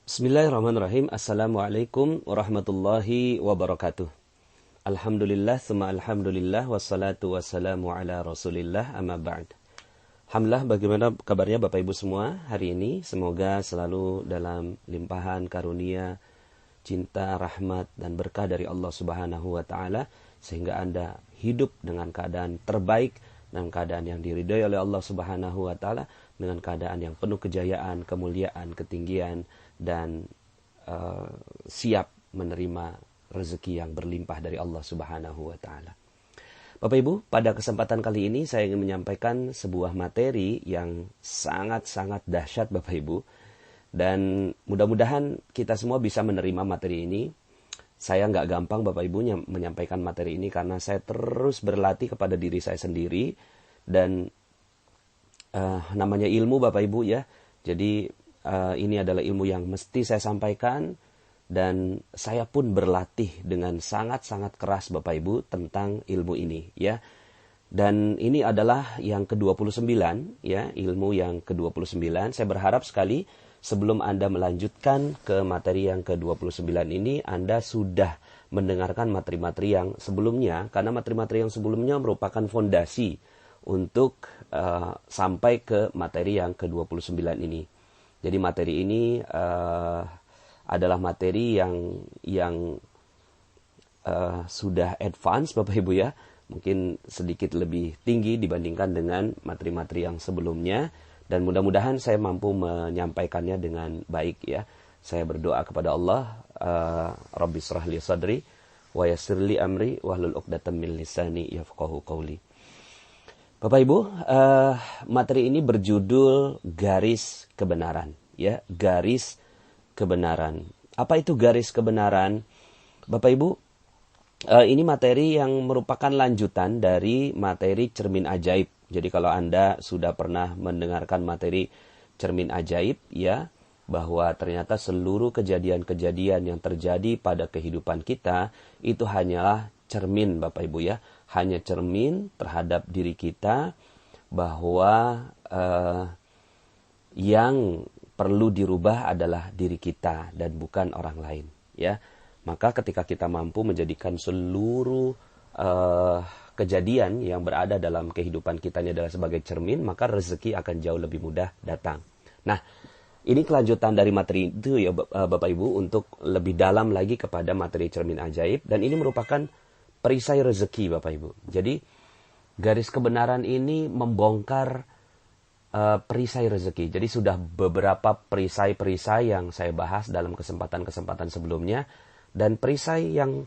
Bismillahirrahmanirrahim. Assalamualaikum warahmatullahi wabarakatuh. Alhamdulillah, summa alhamdulillah, wassalatu wassalamu ala rasulillah, amma ba'd. Alhamdulillah, bagaimana kabarnya Bapak Ibu semua hari ini? Semoga selalu dalam limpahan karunia, cinta, rahmat, dan berkah dari Allah Subhanahu wa Ta'ala, sehingga Anda hidup dengan keadaan terbaik, dengan keadaan yang diridhai oleh Allah Subhanahu wa Ta'ala, dengan keadaan yang penuh kejayaan, kemuliaan, ketinggian, dan siap menerima rezeki yang berlimpah dari Allah Subhanahu wa Ta'ala. Bapak Ibu, pada kesempatan kali ini saya ingin menyampaikan sebuah materi yang sangat-sangat dahsyat Bapak Ibu, dan mudah-mudahan kita semua bisa menerima materi ini. Saya nggak gampang Bapak Ibu menyampaikan materi ini karena saya terus berlatih kepada diri saya sendiri, dan namanya ilmu Bapak Ibu ya. Jadi ini adalah ilmu yang mesti saya sampaikan, dan saya pun berlatih dengan sangat-sangat keras Bapak Ibu tentang ilmu ini ya. Dan ini adalah yang ke-29 ya, ilmu yang ke-29. Saya berharap sekali sebelum Anda melanjutkan ke materi yang ke-29 ini, Anda sudah mendengarkan materi-materi yang sebelumnya, karena materi-materi yang sebelumnya merupakan fondasi untuk sampai ke materi yang ke-29 ini. Jadi materi ini adalah materi yang sudah advance Bapak Ibu ya. Mungkin sedikit lebih tinggi dibandingkan dengan materi-materi yang sebelumnya. Dan mudah-mudahan saya mampu menyampaikannya dengan baik ya. Saya berdoa kepada Allah, Rabbi shrah li sadri wa yassir li amri wahlul 'uqdatam min lisani yafqahu qawli. Bapak Ibu, materi ini berjudul garis kebenaran, ya, garis kebenaran. Apa itu garis kebenaran? Bapak Ibu, ini materi yang merupakan lanjutan dari materi cermin ajaib. Jadi kalau Anda sudah pernah mendengarkan materi cermin ajaib, ya, bahwa ternyata seluruh kejadian-kejadian yang terjadi pada kehidupan kita itu hanyalah cermin Bapak Ibu ya. Hanya cermin terhadap diri kita, bahwa yang perlu dirubah adalah diri kita dan bukan orang lain ya. Maka ketika kita mampu menjadikan seluruh kejadian yang berada dalam kehidupan kita ini adalah sebagai cermin, maka rezeki akan jauh lebih mudah datang. Nah, ini kelanjutan dari materi itu ya Bapak Ibu, untuk lebih dalam lagi kepada materi cermin ajaib, dan ini merupakan perisai rezeki Bapak Ibu. Jadi garis kebenaran ini membongkar perisai rezeki. Jadi sudah beberapa perisai-perisai yang saya bahas dalam kesempatan-kesempatan sebelumnya, dan perisai yang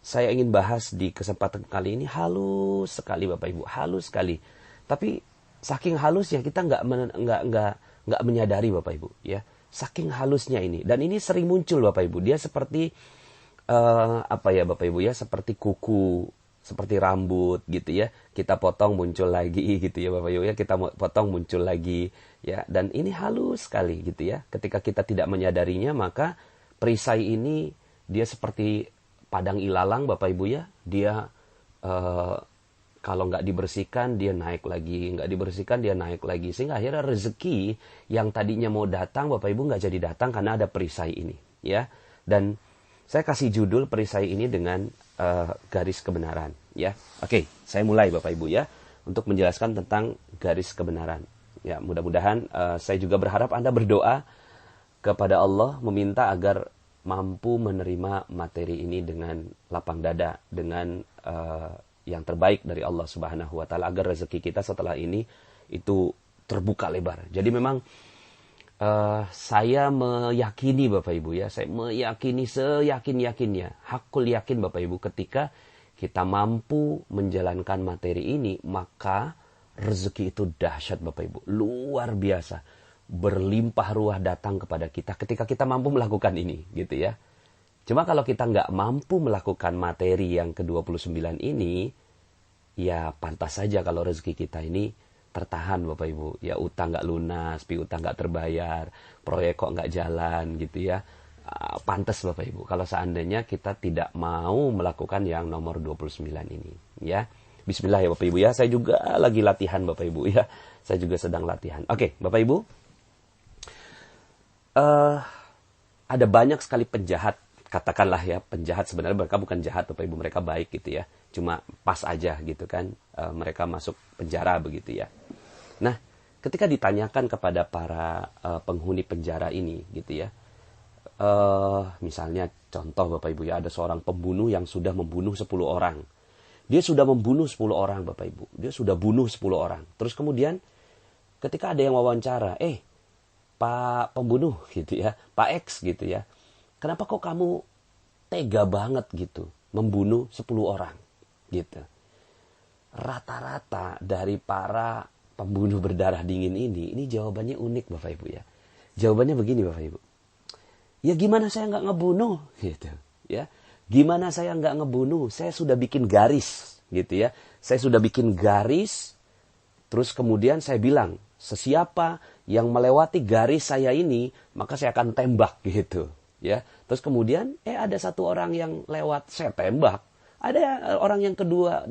saya ingin bahas di kesempatan kali ini halus sekali Bapak Ibu, halus sekali. Tapi saking halusnya kita nggak menyadari Bapak Ibu ya. Saking halusnya ini, dan ini sering muncul Bapak Ibu. Dia seperti apa ya Bapak Ibu ya, seperti kuku, seperti rambut gitu ya. Kita potong muncul lagi gitu ya Bapak Ibu ya. Kita potong muncul lagi ya. Dan ini halus sekali gitu ya. Ketika kita tidak menyadarinya, maka perisai ini dia seperti padang ilalang Bapak Ibu ya. Dia kalau nggak dibersihkan dia naik lagi, nggak dibersihkan dia naik lagi, sehingga akhirnya rezeki yang tadinya mau datang Bapak Ibu nggak jadi datang karena ada perisai ini ya. Dan saya kasih judul perisai ini dengan garis kebenaran ya. Oke, saya mulai Bapak Ibu ya, untuk menjelaskan tentang garis kebenaran. Ya, mudah-mudahan saya juga berharap Anda berdoa kepada Allah, meminta agar mampu menerima materi ini dengan lapang dada, dengan yang terbaik dari Allah Subhanahu wa Ta'ala, agar rezeki kita setelah ini itu terbuka lebar. Jadi memang saya meyakini Bapak Ibu ya, saya meyakini seyakin-yakinnya, hakul yakin Bapak Ibu, ketika kita mampu menjalankan materi ini, maka rezeki itu dahsyat Bapak Ibu, luar biasa, berlimpah ruah datang kepada kita ketika kita mampu melakukan ini gitu ya. Cuma kalau kita nggak mampu melakukan materi yang ke-29 ini, ya pantas saja kalau rezeki kita ini tertahan Bapak Ibu ya. Utang nggak lunas, piutang nggak terbayar, proyek kok nggak jalan gitu ya. Pantas Bapak Ibu kalau seandainya kita tidak mau melakukan yang nomor 29 ini ya. Bismillah ya Bapak Ibu ya. Saya juga lagi latihan Bapak Ibu ya. Saya juga sedang latihan. Oke Bapak Ibu, ada banyak sekali penjahat, katakanlah ya, penjahat sebenarnya mereka bukan jahat Bapak Ibu, mereka baik gitu ya. Cuma pas aja gitu kan, mereka masuk penjara begitu ya. Nah, ketika ditanyakan kepada para penghuni penjara ini gitu ya, misalnya contoh Bapak Ibu ya, ada seorang pembunuh yang sudah membunuh 10 orang. Dia sudah membunuh 10 orang Bapak Ibu. Dia sudah bunuh 10 orang. Terus kemudian ketika ada yang wawancara, Pak pembunuh gitu ya, Pak X gitu ya, kenapa kok kamu tega banget gitu membunuh 10 orang gitu. Rata-rata dari para pembunuh berdarah dingin ini jawabannya unik Bapak Ibu ya. Jawabannya begini Bapak Ibu. Ya gimana saya nggak ngebunuh gitu ya. Gimana saya nggak ngebunuh? Saya sudah bikin garis gitu ya. Saya sudah bikin garis. Terus kemudian saya bilang, sesiapa yang melewati garis saya ini, maka saya akan tembak gitu ya. Terus kemudian ada satu orang yang lewat, saya tembak. Ada orang yang kedua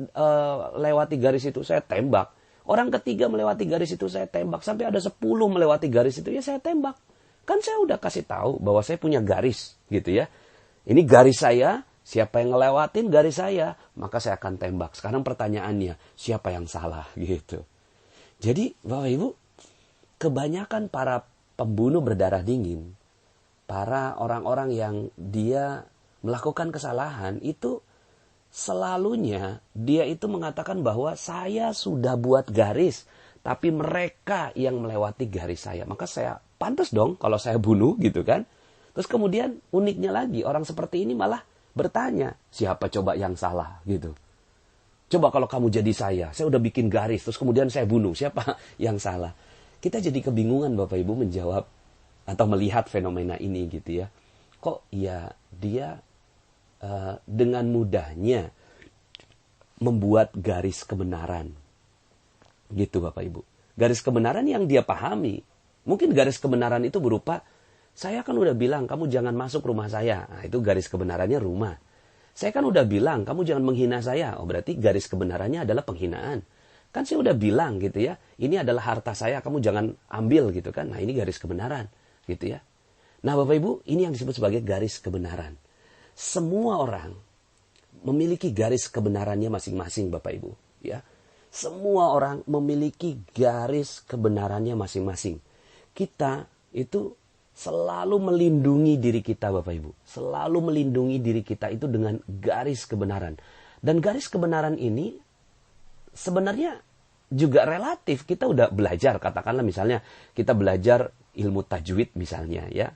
lewati garis itu, saya tembak. Orang ketiga melewati garis itu, saya tembak. Sampai ada 10 melewati garis itu, ya saya tembak. Kan saya udah kasih tahu bahwa saya punya garis gitu ya. Ini garis saya, siapa yang ngelewatin garis saya, maka saya akan tembak. Sekarang pertanyaannya, siapa yang salah gitu. Jadi Bapak Ibu, kebanyakan para pembunuh berdarah dingin, para orang-orang yang dia melakukan kesalahan itu selalunya dia itu mengatakan bahwa saya sudah buat garis, tapi mereka yang melewati garis saya. Maka saya pantas dong kalau saya bunuh gitu kan. Terus kemudian uniknya lagi, orang seperti ini malah bertanya, siapa coba yang salah gitu. Coba kalau kamu jadi saya udah bikin garis, terus kemudian saya bunuh, siapa yang salah? Kita jadi kebingungan Bapak Ibu menjawab atau melihat fenomena ini gitu ya. Kok ya dia dengan mudahnya membuat garis kebenaran. Gitu Bapak Ibu. Garis kebenaran yang dia pahami. Mungkin garis kebenaran itu berupa, saya kan udah bilang kamu jangan masuk rumah saya. Nah, itu garis kebenarannya rumah. Saya kan udah bilang kamu jangan menghina saya. Oh berarti garis kebenarannya adalah penghinaan. Kan saya udah bilang gitu ya, ini adalah harta saya, kamu jangan ambil gitu kan. Nah ini garis kebenaran gitu ya. Nah Bapak Ibu, ini yang disebut sebagai garis kebenaran. Semua orang memiliki garis kebenarannya masing-masing Bapak Ibu. Ya. Semua orang memiliki garis kebenarannya masing-masing. Kita itu selalu melindungi diri kita Bapak Ibu. Selalu melindungi diri kita itu dengan garis kebenaran. Dan garis kebenaran ini sebenarnya juga relatif. Kita udah belajar, katakanlah misalnya kita belajar ilmu tajwid misalnya ya.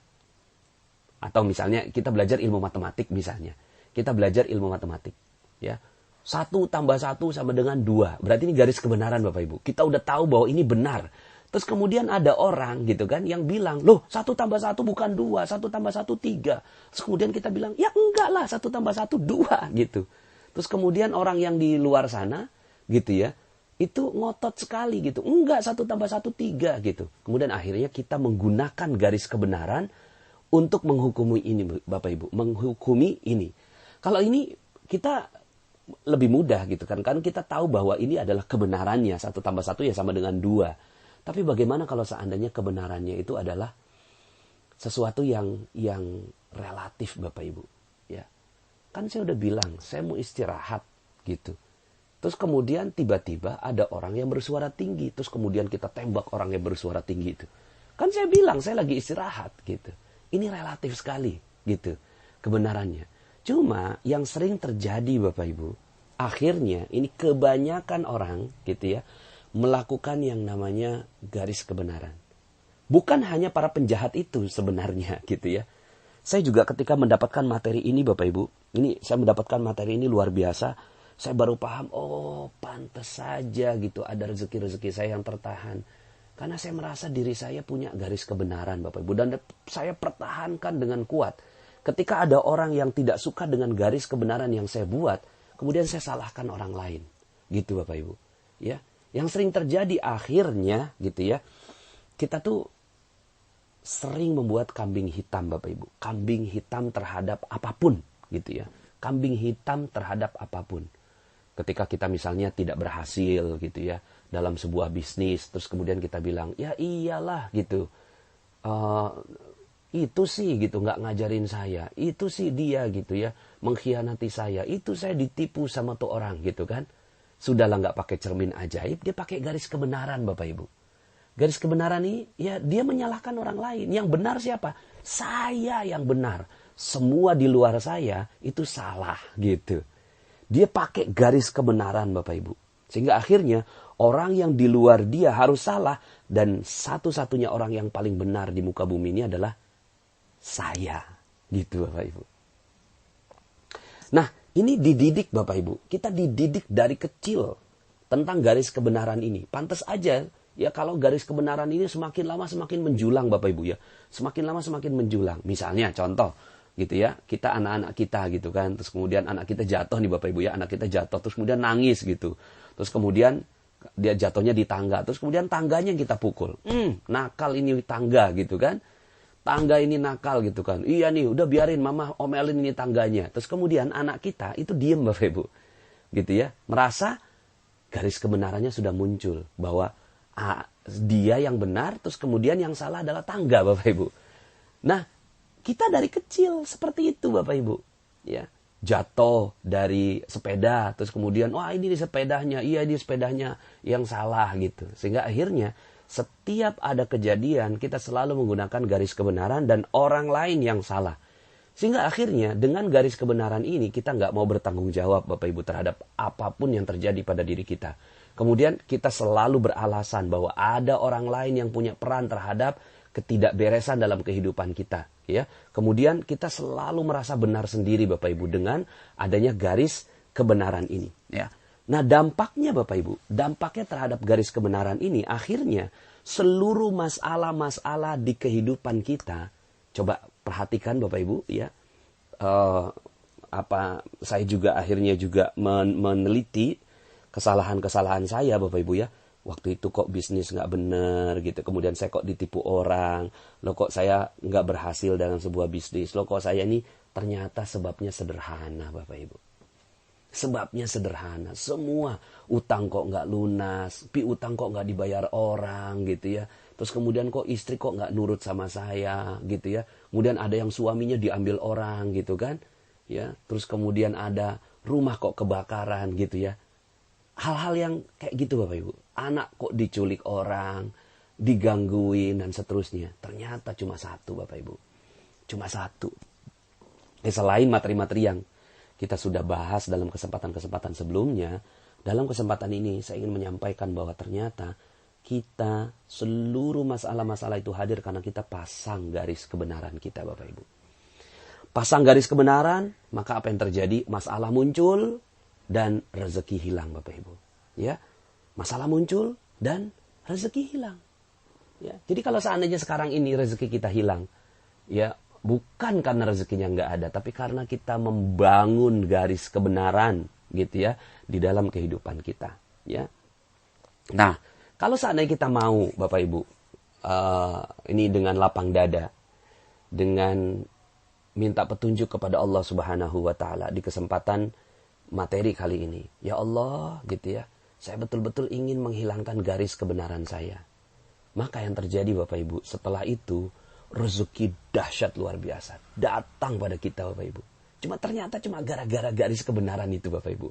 Atau misalnya kita belajar ilmu matematik misalnya. Kita belajar ilmu matematik ya. 1 tambah 1 sama dengan 2. Berarti ini garis kebenaran Bapak Ibu. Kita udah tahu bahwa ini benar. Terus kemudian ada orang gitu kan yang bilang, loh 1 tambah 1 bukan 2, 1 tambah 1 3. Terus kemudian kita bilang, ya enggak lah 1 tambah 1 2 gitu. Terus kemudian orang yang di luar sana gitu ya, itu ngotot sekali gitu. Enggak 1 tambah 1 3 gitu. Kemudian akhirnya kita menggunakan garis kebenaran untuk menghukumi ini Bapak Ibu. Menghukumi ini. Kalau ini kita lebih mudah gitu kan. Kan kita tahu bahwa ini adalah kebenarannya. 1 tambah 1 ya sama dengan 2. Tapi bagaimana kalau seandainya kebenarannya itu adalah sesuatu yang relatif Bapak Ibu. Ya. Kan saya udah bilang, saya mau istirahat gitu. Terus kemudian tiba-tiba ada orang yang bersuara tinggi. Terus kemudian kita tembak orang yang bersuara tinggi itu. Kan saya bilang, saya lagi istirahat gitu. Ini relatif sekali gitu kebenarannya. Cuma yang sering terjadi Bapak Ibu, akhirnya ini kebanyakan orang gitu ya, melakukan yang namanya garis kebenaran. Bukan hanya para penjahat itu sebenarnya gitu ya. Saya juga ketika mendapatkan materi ini Bapak Ibu, ini saya mendapatkan materi ini luar biasa. Saya baru paham, oh pantas saja gitu ada rezeki-rezeki saya yang tertahan. Karena saya merasa diri saya punya garis kebenaran Bapak Ibu. Dan saya pertahankan dengan kuat. Ketika ada orang yang tidak suka dengan garis kebenaran yang saya buat, kemudian saya salahkan orang lain. Gitu Bapak Ibu. Ya. Yang sering terjadi akhirnya gitu ya, kita tuh sering membuat kambing hitam Bapak Ibu. Kambing hitam terhadap apapun gitu ya. Kambing hitam terhadap apapun. Ketika kita misalnya tidak berhasil gitu ya dalam sebuah bisnis, terus kemudian kita bilang, ya iyalah gitu. itu sih gitu nggak ngajarin saya, itu sih dia gitu ya mengkhianati saya, itu saya ditipu sama tuh orang gitu kan. Sudahlah nggak pakai cermin ajaib, dia pakai garis kebenaran Bapak Ibu. Garis kebenaran ini ya dia menyalahkan orang lain. Yang benar siapa? Saya yang benar. Semua di luar saya itu salah gitu. Dia pakai garis kebenaran Bapak Ibu. Sehingga akhirnya orang yang di luar dia harus salah. Dan satu-satunya orang yang paling benar di muka bumi ini adalah saya. Gitu Bapak Ibu. Nah ini dididik Bapak Ibu. Kita dididik dari kecil tentang garis kebenaran ini. Pantas aja ya kalau garis kebenaran ini semakin lama semakin menjulang Bapak Ibu ya. Semakin lama semakin menjulang. Misalnya contoh. Gitu ya, kita anak-anak kita gitu kan, terus kemudian anak kita jatuh nih Bapak Ibu ya, anak kita jatuh, terus kemudian nangis gitu, terus kemudian dia jatuhnya di tangga, terus kemudian tangganya yang kita pukul, nakal ini tangga gitu kan, tangga ini nakal gitu kan, iya nih udah biarin mama omelin ini tangganya, terus kemudian anak kita itu diem Bapak Ibu, gitu ya, merasa garis kebenarannya sudah muncul, bahwa dia yang benar, terus kemudian yang salah adalah tangga Bapak Ibu. Nah, kita dari kecil seperti itu Bapak Ibu. Ya, jatuh dari sepeda, terus kemudian, wah ini di sepedanya, iya di sepedanya yang salah gitu. Sehingga akhirnya setiap ada kejadian kita selalu menggunakan garis kebenaran dan orang lain yang salah. Sehingga akhirnya dengan garis kebenaran ini kita nggak mau bertanggung jawab Bapak Ibu terhadap apapun yang terjadi pada diri kita. Kemudian kita selalu beralasan bahwa ada orang lain yang punya peran terhadap ketidakberesan dalam kehidupan kita. Ya, kemudian kita selalu merasa benar sendiri Bapak Ibu dengan adanya garis kebenaran ini. Ya, nah dampaknya Bapak Ibu, dampaknya terhadap garis kebenaran ini akhirnya seluruh masalah-masalah di kehidupan kita, coba perhatikan Bapak Ibu ya, saya juga akhirnya juga meneliti kesalahan-kesalahan saya Bapak Ibu ya. Waktu itu kok bisnis nggak bener gitu. Kemudian saya kok ditipu orang. Loh kok saya nggak berhasil dalam sebuah bisnis. Loh kok saya ini ternyata sebabnya sederhana Bapak Ibu. Sebabnya sederhana. Semua utang kok nggak lunas. Piutang kok nggak dibayar orang gitu ya. Terus kemudian kok istri kok nggak nurut sama saya gitu ya. Kemudian ada yang suaminya diambil orang gitu kan. Ya. Terus kemudian ada rumah kok kebakaran gitu ya. Hal-hal yang kayak gitu Bapak Ibu. Anak kok diculik orang, digangguin dan seterusnya. Ternyata cuma satu Bapak Ibu. Cuma satu. Selain materi-materi yang kita sudah bahas dalam kesempatan-kesempatan sebelumnya, dalam kesempatan ini saya ingin menyampaikan bahwa ternyata kita seluruh masalah-masalah itu hadir karena kita pasang garis kebenaran kita Bapak Ibu. Pasang garis kebenaran, maka apa yang terjadi? Masalah muncul dan rezeki hilang Bapak Ibu. Ya. Masalah muncul dan rezeki hilang. Ya, jadi kalau seandainya sekarang ini rezeki kita hilang, ya bukan karena rezekinya nggak ada, tapi karena kita membangun garis kebenaran, gitu ya, di dalam kehidupan kita. Ya. Nah, kalau seandainya kita mau, Bapak Ibu, ini dengan lapang dada, dengan minta petunjuk kepada Allah Subhanahu Wa Taala di kesempatan materi kali ini, ya Allah, gitu ya. Saya betul-betul ingin menghilangkan garis kebenaran saya. Maka yang terjadi Bapak Ibu, setelah itu rezeki dahsyat luar biasa datang pada kita Bapak Ibu. Ternyata cuma gara-gara garis kebenaran itu Bapak Ibu.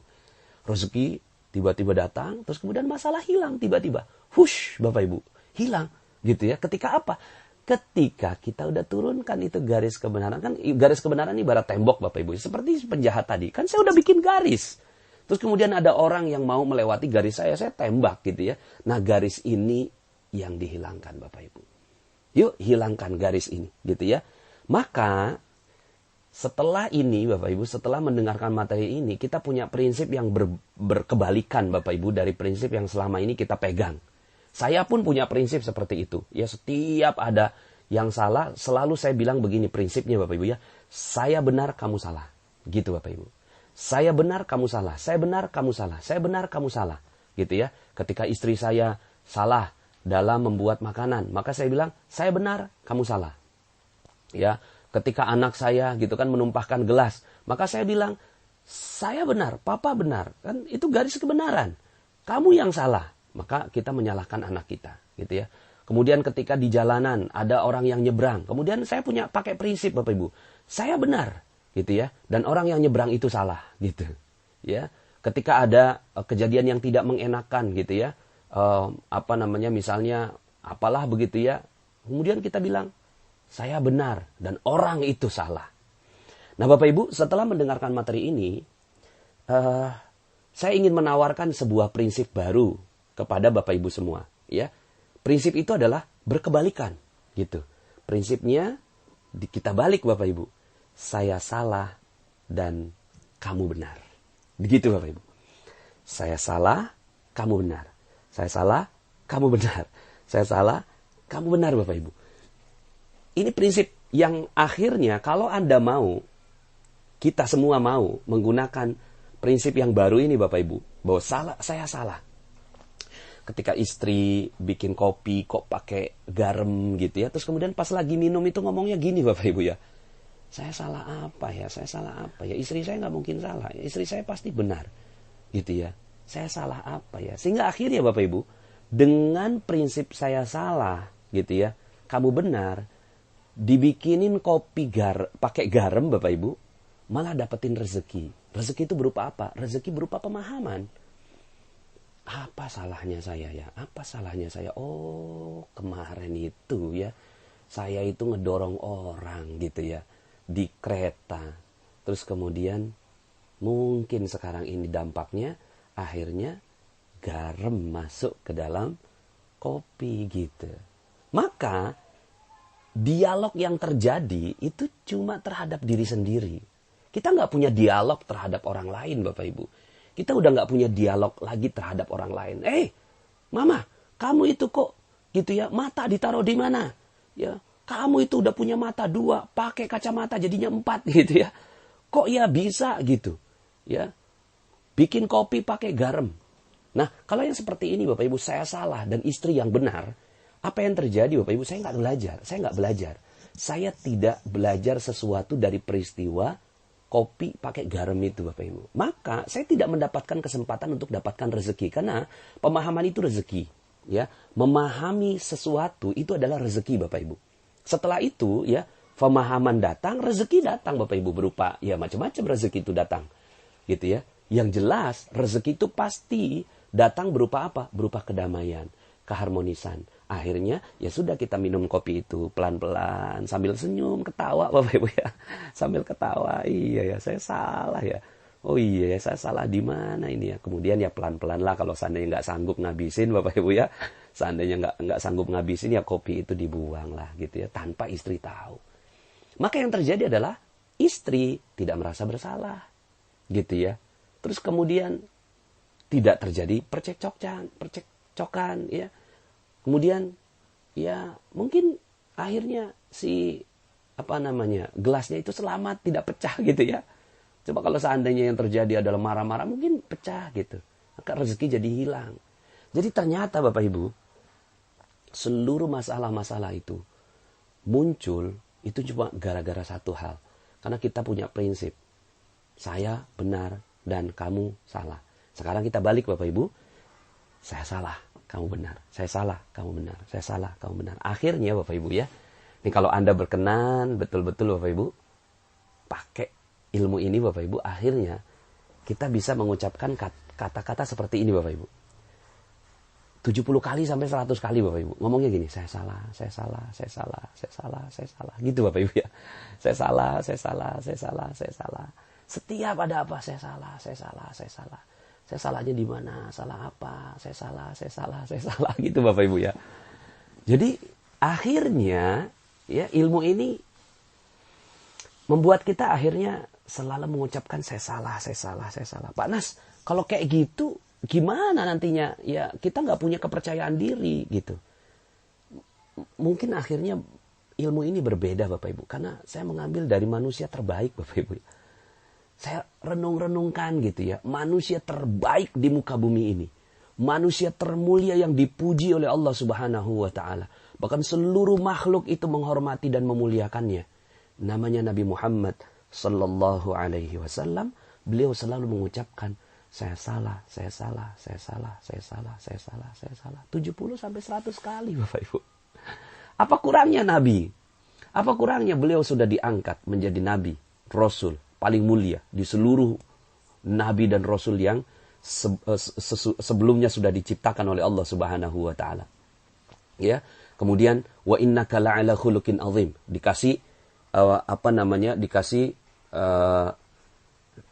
Rezeki tiba-tiba datang, terus kemudian masalah hilang tiba-tiba. Hush Bapak Ibu, hilang gitu ya. Ketika apa? Ketika kita udah turunkan itu garis kebenaran. Kan garis kebenaran ini ibarat tembok Bapak Ibu. Seperti penjahat tadi, kan saya udah bikin garis. Terus kemudian ada orang yang mau melewati garis saya tembak gitu ya. Nah garis ini yang dihilangkan Bapak Ibu. Yuk hilangkan garis ini gitu ya. Maka setelah ini Bapak Ibu, setelah mendengarkan materi ini, kita punya prinsip yang berkebalikan Bapak Ibu dari prinsip yang selama ini kita pegang. Saya pun punya prinsip seperti itu. Ya setiap ada yang salah, selalu saya bilang begini prinsipnya Bapak Ibu ya. Saya benar, kamu salah. Gitu Bapak Ibu. Saya benar, kamu salah. Saya benar, kamu salah. Saya benar, kamu salah. Gitu ya. Ketika istri saya salah dalam membuat makanan, maka saya bilang, saya benar, kamu salah. Ya. Ketika anak saya gitu kan menumpahkan gelas, maka saya bilang, saya benar, papa benar. Kan itu garis kebenaran. Kamu yang salah. Maka kita menyalahkan anak kita, gitu ya. Kemudian ketika di jalanan ada orang yang nyebrang. Kemudian saya punya pakai prinsip Bapak Ibu. Saya benar gitu ya. Dan orang yang nyebrang itu salah gitu. Ya. Ketika ada kejadian yang tidak mengenakan gitu ya. Misalnya apalah begitu ya. Kemudian kita bilang saya benar dan orang itu salah. Nah Bapak Ibu, setelah mendengarkan materi ini, saya ingin menawarkan sebuah prinsip baru kepada Bapak Ibu semua, ya. Prinsip itu adalah berkebalikan, gitu. Prinsipnya kita balik Bapak Ibu. Saya salah dan kamu benar. Begitu Bapak Ibu. Saya salah, kamu benar. Saya salah, kamu benar. Saya salah, kamu benar Bapak Ibu. Ini prinsip yang akhirnya kalau Anda mau, kita semua mau menggunakan prinsip yang baru ini Bapak Ibu. Bahwa saya salah. Ketika istri bikin kopi kok pakai garam gitu ya. Terus kemudian pas lagi minum itu ngomongnya gini Bapak Ibu ya. Saya salah apa ya? Saya salah apa ya? Istri saya nggak mungkin salah. Istri saya pasti benar. Gitu ya. Saya salah apa ya? Sehingga akhirnya Bapak Ibu, dengan prinsip saya salah gitu ya. Kamu benar. Dibikinin kopi pakai garam Bapak Ibu. Malah dapetin rezeki. Rezeki itu berupa apa? Rezeki berupa pemahaman. Apa salahnya saya ya? Apa salahnya saya? Oh, kemarin itu ya, saya itu ngedorong orang gitu ya, di kereta. Terus kemudian, mungkin sekarang ini dampaknya, akhirnya garam masuk ke dalam kopi gitu. Maka, dialog yang terjadi itu cuma terhadap diri sendiri. Kita nggak punya dialog terhadap orang lain Bapak Ibu. Kita udah nggak punya dialog lagi terhadap orang lain. Mama, kamu itu kok gitu ya, mata ditaruh di mana? Ya, kamu itu udah punya mata 2, pakai kacamata jadinya 4 gitu ya. Kok ya bisa gitu? Ya, bikin kopi pakai garam. Nah, kalau yang seperti ini Bapak Ibu, saya salah dan istri yang benar, apa yang terjadi Bapak Ibu? Saya nggak belajar. Saya tidak belajar sesuatu dari peristiwa kopi pakai garam itu Bapak Ibu. Maka saya tidak mendapatkan kesempatan untuk dapatkan rezeki. Karena pemahaman itu rezeki. Ya, memahami sesuatu itu adalah rezeki Bapak Ibu. Setelah itu ya, pemahaman datang, rezeki datang Bapak Ibu. Berupa ya macam-macam rezeki itu datang. Gitu ya. Yang jelas rezeki itu pasti datang berupa apa? Berupa kedamaian, keharmonisan. Akhirnya ya sudah kita minum kopi itu pelan-pelan sambil senyum, ketawa Bapak Ibu ya. Sambil ketawa, iya ya saya salah ya. Oh iya ya saya salah di mana ini ya. Kemudian ya pelan-pelan lah kalau seandainya nggak sanggup ngabisin Bapak Ibu ya. Seandainya nggak sanggup ngabisin ya kopi itu dibuang lah gitu ya. Tanpa istri tahu. Maka yang terjadi adalah istri tidak merasa bersalah gitu ya. Terus kemudian tidak terjadi percekcokan ya. Kemudian ya mungkin akhirnya gelasnya itu selamat tidak pecah gitu ya. Coba kalau seandainya yang terjadi adalah marah-marah mungkin pecah gitu. Maka rezeki jadi hilang. Jadi ternyata Bapak Ibu, seluruh masalah-masalah itu muncul itu cuma gara-gara satu hal. Karena kita punya prinsip. Saya benar dan kamu salah. Sekarang kita balik Bapak Ibu. Saya salah, kamu benar. Saya salah, kamu benar. Saya salah, kamu benar. Akhirnya Bapak Ibu ya. Ini kalau Anda berkenan betul-betul Bapak Ibu, pakai ilmu ini Bapak Ibu, akhirnya kita bisa mengucapkan kata-kata seperti ini Bapak Ibu. 70 kali sampai 100 kali Bapak Ibu. Ngomongnya gini, saya salah, saya salah, saya salah, saya salah, saya salah. Gitu Bapak Ibu ya. Saya salah, saya salah, saya salah, saya salah. Setiap ada apa, saya salah, saya salah, saya salah. Saya salahnya di mana? Salah apa? Saya salah, saya salah, saya salah. Gitu Bapak Ibu ya. Jadi akhirnya ya ilmu ini membuat kita akhirnya selalu mengucapkan saya salah, saya salah, saya salah. Pak Nas, kalau kayak gitu gimana nantinya? Ya kita nggak punya kepercayaan diri gitu. Mungkin akhirnya ilmu ini berbeda Bapak Ibu. Karena saya mengambil dari manusia terbaik Bapak Ibu. Saya renung-renungkan gitu ya. Manusia terbaik di muka bumi ini. Manusia termulia yang dipuji oleh Allah Subhanahu wa ta'ala. Bahkan seluruh makhluk itu menghormati dan memuliakannya. Namanya Nabi Muhammad sallallahu alaihi wasallam. Beliau selalu mengucapkan, saya salah, saya salah, saya salah, saya salah, saya salah, saya salah. 70 sampai 100 kali Bapak Ibu. Apa kurangnya Nabi? Apa kurangnya beliau sudah diangkat menjadi Nabi, Rasul, paling mulia di seluruh Nabi dan Rasul yang sebelumnya sudah diciptakan oleh Allah Subhanahu wa taala. Ya. Kemudian wa innaka la'ala khuluqin azim. Dikasih dikasih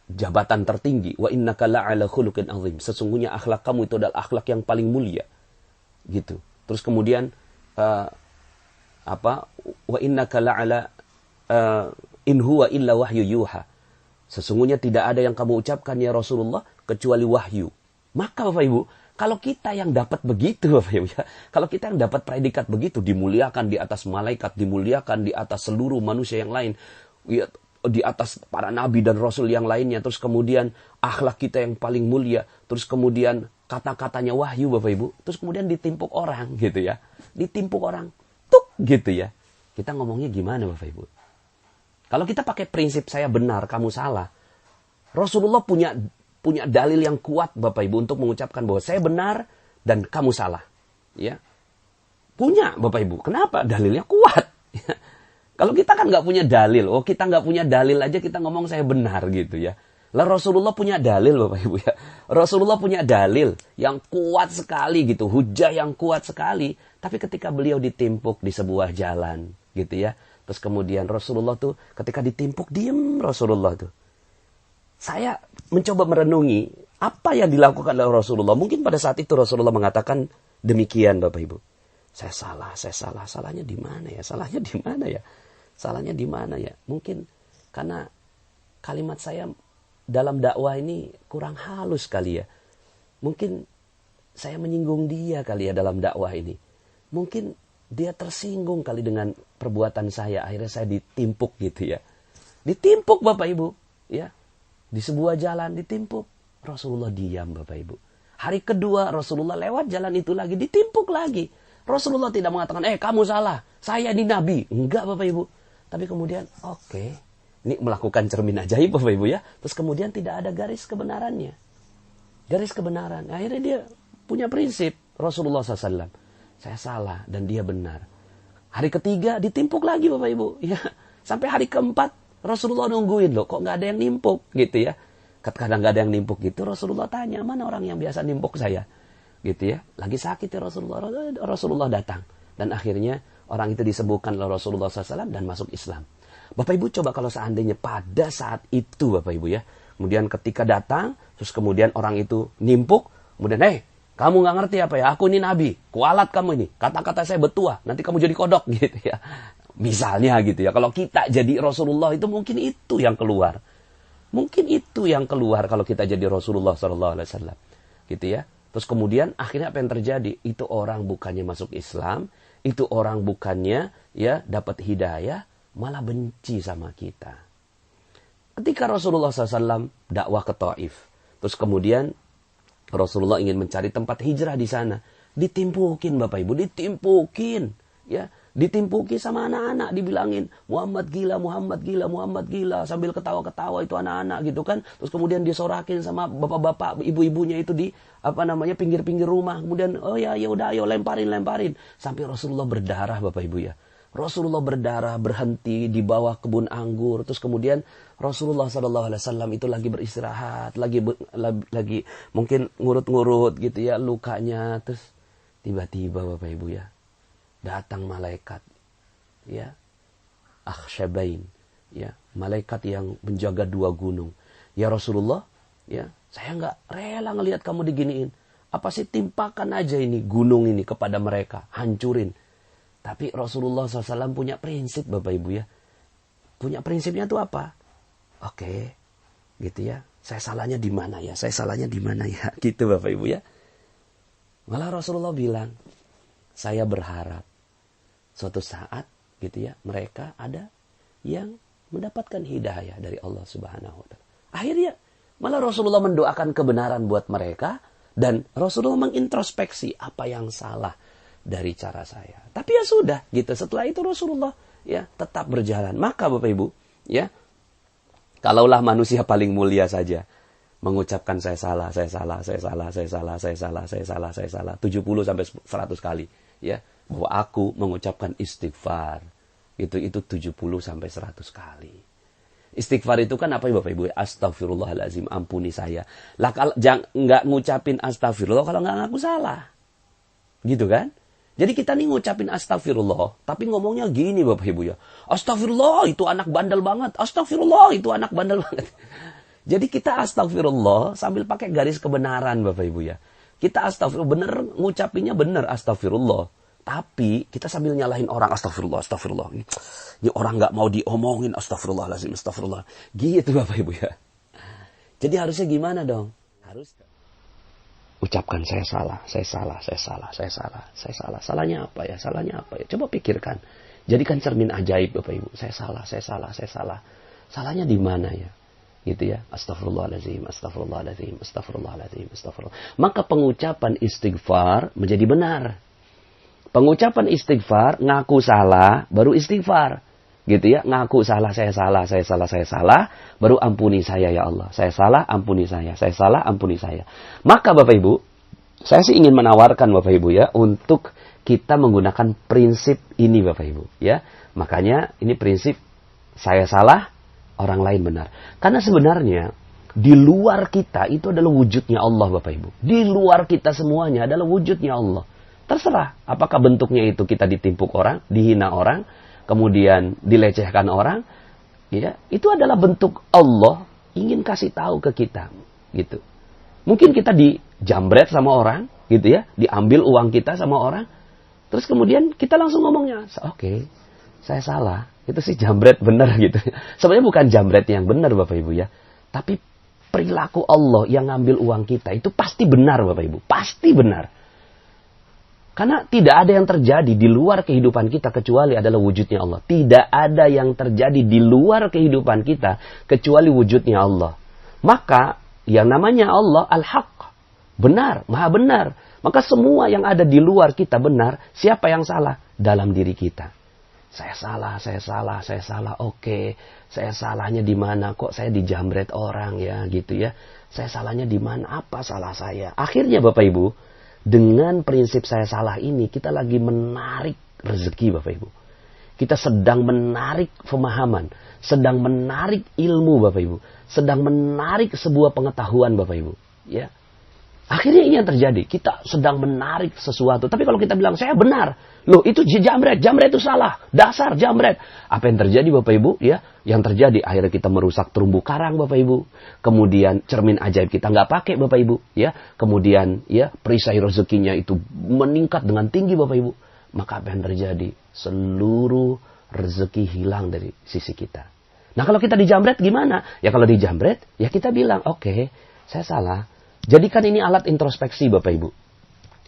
jabatan tertinggi. Wa innaka la'ala khuluqin azim. Sesungguhnya akhlak kamu itu adalah akhlak yang paling mulia. Gitu. Terus kemudian wa innaka la'ala in huwa illa wahyu yuha. Sesungguhnya tidak ada yang kamu ucapkan ya Rasulullah kecuali wahyu. Maka Bapak Ibu, kalau kita yang dapat begitu Bapak Ibu ya, kalau kita yang dapat predikat begitu, dimuliakan di atas malaikat, dimuliakan di atas seluruh manusia yang lain, ya, di atas para nabi dan rasul yang lainnya, terus kemudian akhlak kita yang paling mulia, terus kemudian kata-katanya wahyu Bapak Ibu, terus kemudian ditimpuk orang gitu ya. Ditimpuk orang, tuk gitu ya. Kita ngomongnya gimana Bapak Ibu? Kalau kita pakai prinsip saya benar, kamu salah. Rasulullah punya dalil yang kuat Bapak Ibu untuk mengucapkan bahwa saya benar dan kamu salah. Ya. Punya Bapak Ibu. Kenapa? Dalilnya kuat. Ya. Kalau kita kan nggak punya dalil, kita nggak punya dalil aja kita ngomong saya benar gitu ya. Lah Rasulullah punya dalil Bapak Ibu ya. Rasulullah punya dalil yang kuat sekali gitu, hujah yang kuat sekali. Tapi ketika beliau ditimpuk di sebuah jalan gitu ya. Terus kemudian Rasulullah tuh ketika ditimpuk diem Rasulullah tuh. Saya mencoba merenungi apa yang dilakukan oleh Rasulullah. Mungkin pada saat itu Rasulullah mengatakan demikian Bapak Ibu. Saya salah. Salahnya di mana ya? Salahnya di mana ya? Salahnya di mana ya? Mungkin karena kalimat saya dalam dakwah ini kurang halus kali ya. Mungkin saya menyinggung dia kali ya dalam dakwah ini. Mungkin dia tersinggung kali dengan perbuatan saya. Akhirnya saya ditimpuk gitu ya. Ditimpuk Bapak Ibu. Ya. Di sebuah jalan ditimpuk. Rasulullah diam Bapak Ibu. Hari kedua Rasulullah lewat jalan itu lagi. Ditimpuk lagi. Rasulullah tidak mengatakan, kamu salah. Saya ini Nabi. Enggak Bapak Ibu. Tapi kemudian, ini melakukan cermin ajaib Bapak Ibu ya. Terus kemudian tidak ada garis kebenarannya. Garis kebenaran. Akhirnya dia punya prinsip. Rasulullah SAW. Saya salah dan dia benar. Hari ketiga ditimpuk lagi Bapak Ibu. Ya. Sampai hari keempat Rasulullah nungguin loh. Kok nggak ada yang nimpuk gitu ya. Kadang nggak ada yang nimpuk gitu. Rasulullah tanya, mana orang yang biasa nimpuk saya? Gitu ya. Lagi sakit ya Rasulullah. Rasulullah datang. Dan akhirnya orang itu disembuhkan oleh Rasulullah SAW dan masuk Islam. Bapak Ibu coba kalau seandainya pada saat itu Bapak Ibu ya. Kemudian ketika datang, terus kemudian orang itu nimpuk. Kemudian, kamu nggak ngerti apa ya? Aku ini Nabi. Kualat kamu ini. Kata-kata saya betua. Nanti kamu jadi kodok gitu ya. Misalnya gitu ya. Kalau kita jadi Rasulullah itu mungkin itu yang keluar. Mungkin itu yang keluar kalau kita jadi Rasulullah SAW. Gitu ya. Terus kemudian akhirnya apa yang terjadi? Itu orang bukannya masuk Islam. Itu orang bukannya ya dapat hidayah. Malah benci sama kita. Ketika Rasulullah SAW dakwah ke Taif. Terus kemudian Rasulullah ingin mencari tempat hijrah di sana. Ditimpukin Bapak Ibu. Ditimpukin. Ya. Ditimpuki sama anak-anak, dibilangin Muhammad gila, Muhammad gila, Muhammad gila, sambil ketawa-ketawa itu anak-anak gitu kan. Terus kemudian disorakin sama bapak-bapak, ibu-ibunya itu di pinggir-pinggir rumah. Kemudian ya udah ayo lemparin sampai Rasulullah berdarah Bapak Ibu ya. Rasulullah berdarah berhenti di bawah kebun anggur. Terus kemudian Rasulullah SAW itu lagi beristirahat, lagi mungkin ngurut-ngurut gitu ya lukanya. Terus tiba-tiba Bapak Ibu ya datang malaikat, ya, Akhsyabain, ya, malaikat yang menjaga dua gunung. Ya Rasulullah, ya, saya nggak rela ngelihat kamu diginiin. Apa sih timpakan aja ini gunung ini kepada mereka, hancurin. Tapi Rasulullah SAW punya prinsip Bapak Ibu ya. Punya prinsipnya tuh apa? Oke, gitu ya. Saya salahnya di mana ya? Saya salahnya di mana ya? Gitu Bapak Ibu ya. Malah Rasulullah bilang, saya berharap suatu saat gitu ya mereka ada yang mendapatkan hidayah dari Allah Subhanahu wa taala. Akhirnya malah Rasulullah mendoakan kebenaran buat mereka dan Rasulullah mengintrospeksi apa yang salah dari cara saya. Tapi ya sudah gitu. Setelah itu Rasulullah ya tetap berjalan. Maka Bapak Ibu ya, kalaulah manusia paling mulia saja mengucapkan saya salah 70 sampai 100 kali ya. bahwa aku mengucapkan istighfar. Itu 70 sampai 100 kali. Istighfar itu kan apa ya Bapak Ibu? Astagfirullahaladzim, ampuni saya. Lah kalau nggak ngucapin astagfirullah kalau nggak ngaku salah. Gitu kan? Jadi kita nih ngucapin astagfirullah, tapi ngomongnya gini Bapak Ibu ya. Astagfirullah, itu anak bandel banget. Astagfirullah, itu anak bandel banget. Jadi kita astagfirullah sambil pakai garis kebenaran Bapak Ibu ya. Kita astagfirullah, bener ngucapinnya bener astagfirullah. Tapi kita sambil nyalahin orang, astagfirullah, astagfirullah. Ini orang nggak mau diomongin, astagfirullahaladzim, astagfirullah. Gitu Bapak Ibu ya. Jadi harusnya gimana dong? Harus ucapkan saya salah, saya salah, saya salah, saya salah, saya salah. Salahnya apa ya? Salahnya apa ya? Coba pikirkan. Jadikan cermin ajaib Bapak Ibu. Saya salah, saya salah, saya salah. Salahnya di mana ya? Gitu ya. Astagfirullahaladzim, astagfirullahaladzim, astagfirullahaladzim, astagfirullah. Maka pengucapan istighfar menjadi benar. Pengucapan istighfar, ngaku salah, baru istighfar. Gitu ya, ngaku salah, saya salah, saya salah, saya salah, baru ampuni saya ya Allah. Saya salah, ampuni saya salah, ampuni saya. Maka Bapak Ibu, saya sih ingin menawarkan Bapak Ibu ya, untuk kita menggunakan prinsip ini Bapak Ibu. Ya, makanya ini prinsip saya salah, orang lain benar. Karena sebenarnya, di luar kita itu adalah wujudnya Allah Bapak Ibu. Di luar kita semuanya adalah wujudnya Allah. Terserah, apakah bentuknya itu kita ditimpuk orang, dihina orang, kemudian dilecehkan orang, ya, itu adalah bentuk Allah ingin kasih tahu ke kita, gitu. Mungkin kita dijambret sama orang, gitu ya, diambil uang kita sama orang, terus kemudian kita langsung ngomongnya, oke, saya salah, itu sih jambret benar gitu. Sebenarnya bukan jambret yang benar Bapak Ibu ya, tapi perilaku Allah yang ngambil uang kita itu pasti benar Bapak Ibu, pasti benar. Karena tidak ada yang terjadi di luar kehidupan kita kecuali adalah wujudnya Allah. Tidak ada yang terjadi di luar kehidupan kita kecuali wujudnya Allah. Maka yang namanya Allah Al-Haq. Benar, maha benar. Maka semua yang ada di luar kita benar. Siapa yang salah? Dalam diri kita. Saya salah, saya salah, saya salah. Oke, saya salahnya di mana? Kok saya dijambret orang ya gitu ya. Saya salahnya di mana? Apa salah saya? Akhirnya Bapak Ibu, dengan prinsip saya salah ini, kita lagi menarik rezeki Bapak Ibu. Kita sedang menarik pemahaman, sedang menarik ilmu Bapak Ibu, sedang menarik sebuah pengetahuan Bapak Ibu. Ya, akhirnya ini yang terjadi. Kita sedang menarik sesuatu. Tapi kalau kita bilang saya benar, loh itu jambret, jambret itu salah, dasar jambret. Apa yang terjadi Bapak Ibu? Ya, yang terjadi akhirnya kita merusak terumbu karang Bapak Ibu. Kemudian cermin ajaib kita nggak pakai Bapak Ibu. Ya, kemudian ya perisai rezekinya itu meningkat dengan tinggi Bapak Ibu. Maka apa yang terjadi? Seluruh rezeki hilang dari sisi kita. Nah kalau kita dijambret gimana? Ya kalau dijambret, ya kita bilang, oke, saya salah. Jadikan ini alat introspeksi Bapak Ibu.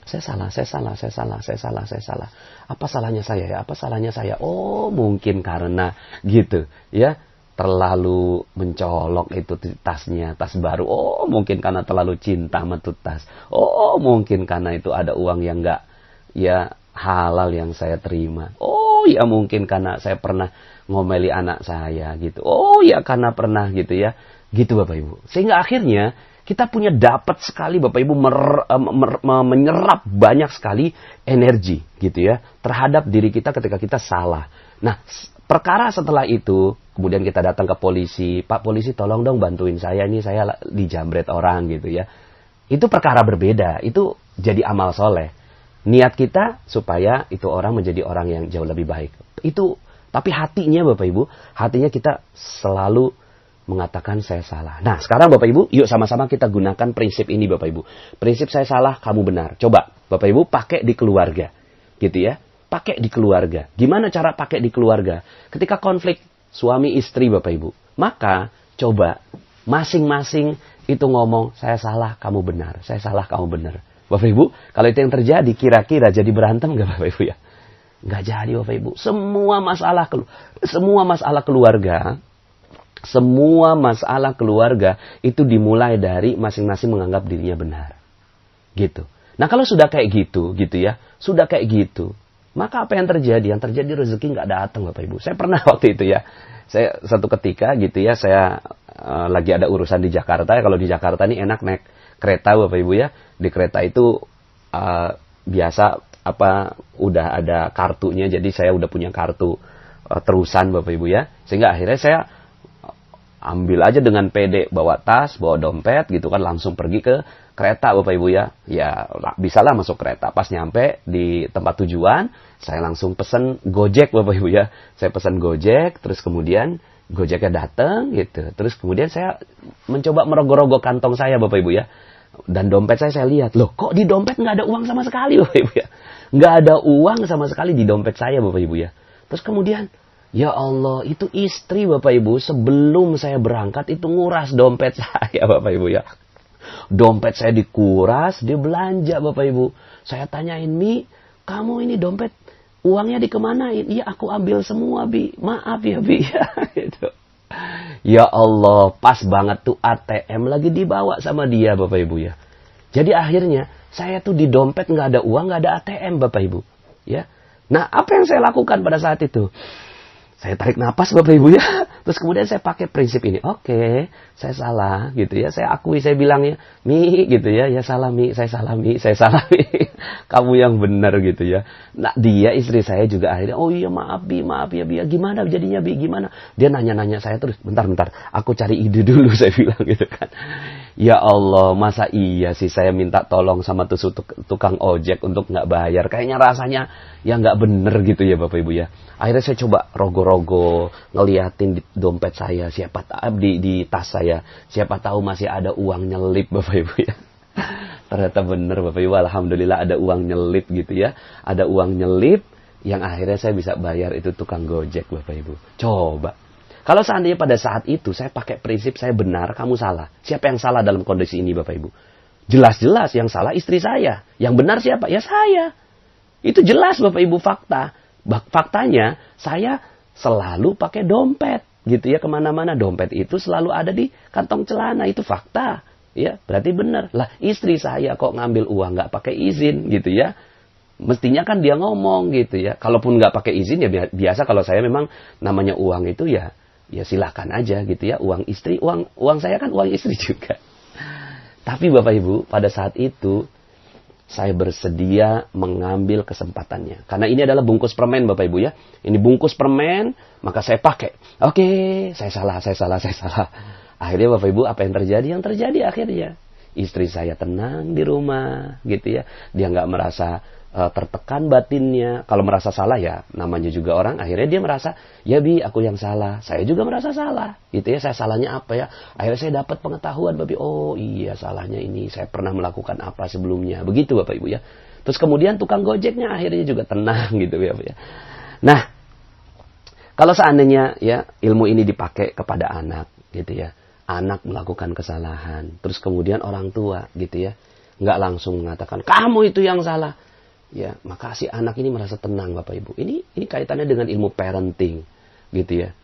Saya salah, saya salah, saya salah, saya salah, saya salah. Apa salahnya saya ya? Apa salahnya saya? Oh mungkin karena gitu ya. Terlalu mencolok itu tasnya, tas baru. Oh mungkin karena terlalu cinta sama tuh tas. Oh mungkin karena itu ada uang yang nggak ya halal yang saya terima. Oh ya mungkin karena saya pernah ngomeli anak saya gitu. Oh ya karena pernah gitu ya. Gitu Bapak Ibu. Sehingga akhirnya kita punya dapat sekali Bapak Ibu menyerap banyak sekali energi gitu ya terhadap diri kita ketika kita salah. Nah, perkara setelah itu kemudian kita datang ke polisi, Pak polisi tolong dong bantuin saya ini saya dijambret orang gitu ya. Itu perkara berbeda, itu jadi amal soleh. Niat kita supaya itu orang menjadi orang yang jauh lebih baik. Itu tapi hatinya Bapak Ibu, hatinya kita selalu mengatakan saya salah. Nah sekarang Bapak Ibu, yuk sama-sama kita gunakan prinsip ini Bapak Ibu. Prinsip saya salah, kamu benar. Coba Bapak Ibu pakai di keluarga. Gitu ya. Pakai di keluarga. Gimana cara pakai di keluarga? Ketika konflik suami istri Bapak Ibu. Maka coba masing-masing itu ngomong saya salah, kamu benar. Saya salah, kamu benar. Bapak Ibu, kalau itu yang terjadi kira-kira jadi berantem gak Bapak Ibu ya? Gak jadi Bapak Ibu. Semua masalah keluarga, semua masalah keluarga itu dimulai dari masing-masing menganggap dirinya benar. Gitu. Nah kalau sudah kayak gitu, gitu ya. Sudah kayak gitu. Maka apa yang terjadi? Yang terjadi rezeki nggak datang Bapak Ibu. Saya pernah waktu itu ya. Saya satu ketika gitu ya. Saya lagi ada urusan di Jakarta. Kalau di Jakarta ini enak naik kereta Bapak Ibu ya. Di kereta itu biasa udah ada kartunya, jadi saya udah punya kartu terusan Bapak Ibu ya. Sehingga akhirnya saya ambil aja dengan pede, bawa tas, bawa dompet gitu kan, langsung pergi ke kereta Bapak Ibu ya. Ya bisalah masuk kereta. Pas nyampe di tempat tujuan, saya langsung pesen Gojek Bapak Ibu ya. Saya pesen Gojek, terus kemudian Gojeknya datang gitu. Terus kemudian saya mencoba merogoh-rogoh kantong saya Bapak Ibu ya. Dan dompet saya lihat, loh kok di dompet nggak ada uang sama sekali Bapak Ibu ya. Nggak ada uang sama sekali di dompet saya Bapak Ibu ya. Terus kemudian, ya Allah, itu istri Bapak Ibu sebelum saya berangkat itu nguras dompet saya Bapak Ibu ya. Dompet saya dikuras, dia belanja Bapak Ibu. Saya tanyain, Mi, kamu ini dompet uangnya dikemanain? Iya aku ambil semua Bi, maaf ya Bi. Gitu. Ya Allah, pas banget tuh ATM lagi dibawa sama dia Bapak Ibu ya. Jadi akhirnya saya tuh di dompet nggak ada uang, nggak ada ATM Bapak Ibu. Ya. Nah apa yang saya lakukan pada saat itu? Saya tarik napas Bapak Ibu ya. Terus kemudian saya pakai prinsip ini. Oke, saya salah gitu ya. Saya akui, saya bilang ya, Mi gitu ya. Ya salah Mi, saya salah Mi, saya salah Mi. Kamu yang benar gitu ya. Nah dia istri saya juga akhirnya, oh iya maaf Bi, maaf ya Bi. Gimana jadinya Bi, gimana? Dia nanya-nanya saya terus, bentar. Aku cari ide dulu saya bilang gitu kan. Ya Allah, masa iya sih saya minta tolong sama tukang ojek untuk nggak bayar. Kayaknya rasanya ya nggak bener gitu ya Bapak Ibu ya. Akhirnya saya coba rogo-rogo, ngeliatin di dompet saya, di tas saya. Siapa tahu masih ada uang nyelip Bapak Ibu ya. Ternyata bener Bapak Ibu, alhamdulillah ada uang nyelip gitu ya. Ada uang nyelip yang akhirnya saya bisa bayar itu tukang Gojek Bapak Ibu. Coba. Kalau seandainya pada saat itu saya pakai prinsip saya benar, kamu salah. Siapa yang salah dalam kondisi ini Bapak Ibu? Jelas-jelas yang salah istri saya. Yang benar siapa? Ya saya. Itu jelas Bapak Ibu fakta. Faktanya saya selalu pakai dompet. Gitu ya, kemana-mana dompet itu selalu ada di kantong celana. Itu fakta. Ya, berarti benar. Lah istri saya kok ngambil uang nggak pakai izin gitu ya. Mestinya kan dia ngomong gitu ya. Kalaupun nggak pakai izin ya biasa kalau saya memang namanya uang itu ya silakan aja gitu ya, uang istri, uang saya kan uang istri juga. Tapi Bapak Ibu, pada saat itu saya bersedia mengambil kesempatannya. Karena ini adalah bungkus permen Bapak Ibu ya. Ini bungkus permen, maka saya pakai. Oke, saya salah. Akhirnya Bapak Ibu, apa yang terjadi? Yang terjadi akhirnya istri saya tenang di rumah gitu ya. Dia nggak merasa tertekan batinnya. Kalau merasa salah ya namanya juga orang, akhirnya dia merasa ya Bi aku yang salah, saya juga merasa salah gitu ya. Saya salahnya apa ya, akhirnya saya dapat pengetahuan Bapak, oh iya salahnya ini, saya pernah melakukan apa sebelumnya, begitu Bapak Ibu ya. Terus kemudian tukang Gojeknya akhirnya juga tenang gitu ya Bapak ya. Nah kalau seandainya ya ilmu ini dipakai kepada anak gitu ya, anak melakukan kesalahan, terus kemudian orang tua gitu ya nggak langsung mengatakan kamu itu yang salah. Ya, maka si anak ini merasa tenang Bapak Ibu. Ini kaitannya dengan ilmu parenting, gitu ya.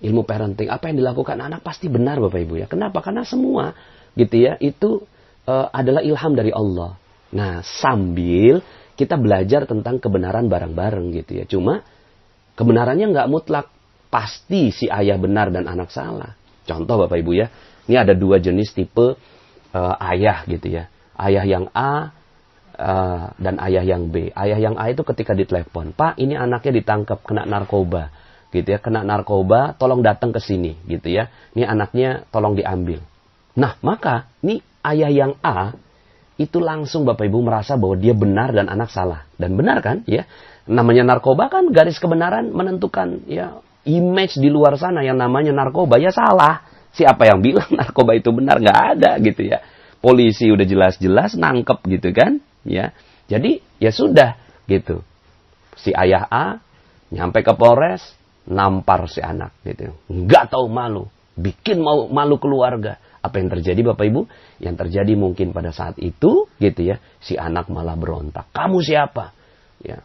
Ilmu parenting, apa yang dilakukan anak pasti benar Bapak Ibu ya. Kenapa? Karena semua, gitu ya, itu adalah ilham dari Allah. Nah, sambil kita belajar tentang kebenaran bareng-bareng, gitu ya. Cuma kebenarannya nggak mutlak. Pasti si ayah benar dan anak salah. Contoh Bapak Ibu ya, ini ada dua jenis tipe ayah, gitu ya. Ayah yang A dan ayah yang B. Ayah yang A itu ketika ditelepon, Pak ini anaknya ditangkap kena narkoba gitu ya, kena narkoba tolong datang ke sini gitu ya, ini anaknya tolong diambil. Nah maka ini ayah yang A itu langsung Bapak Ibu merasa bahwa dia benar dan anak salah. Dan benar kan ya, namanya narkoba kan garis kebenaran menentukan ya image di luar sana yang namanya narkoba ya salah. Siapa yang bilang narkoba itu benar? Nggak ada gitu ya. Polisi udah jelas-jelas nangkep gitu kan. Ya, jadi ya sudah gitu. Si ayah A nyampe ke Polres, nampar si anak gitu. Nggak tahu malu, bikin malu keluarga. Apa yang terjadi Bapak Ibu? Yang terjadi mungkin pada saat itu gitu ya, si anak malah berontak. Kamu siapa? Ya,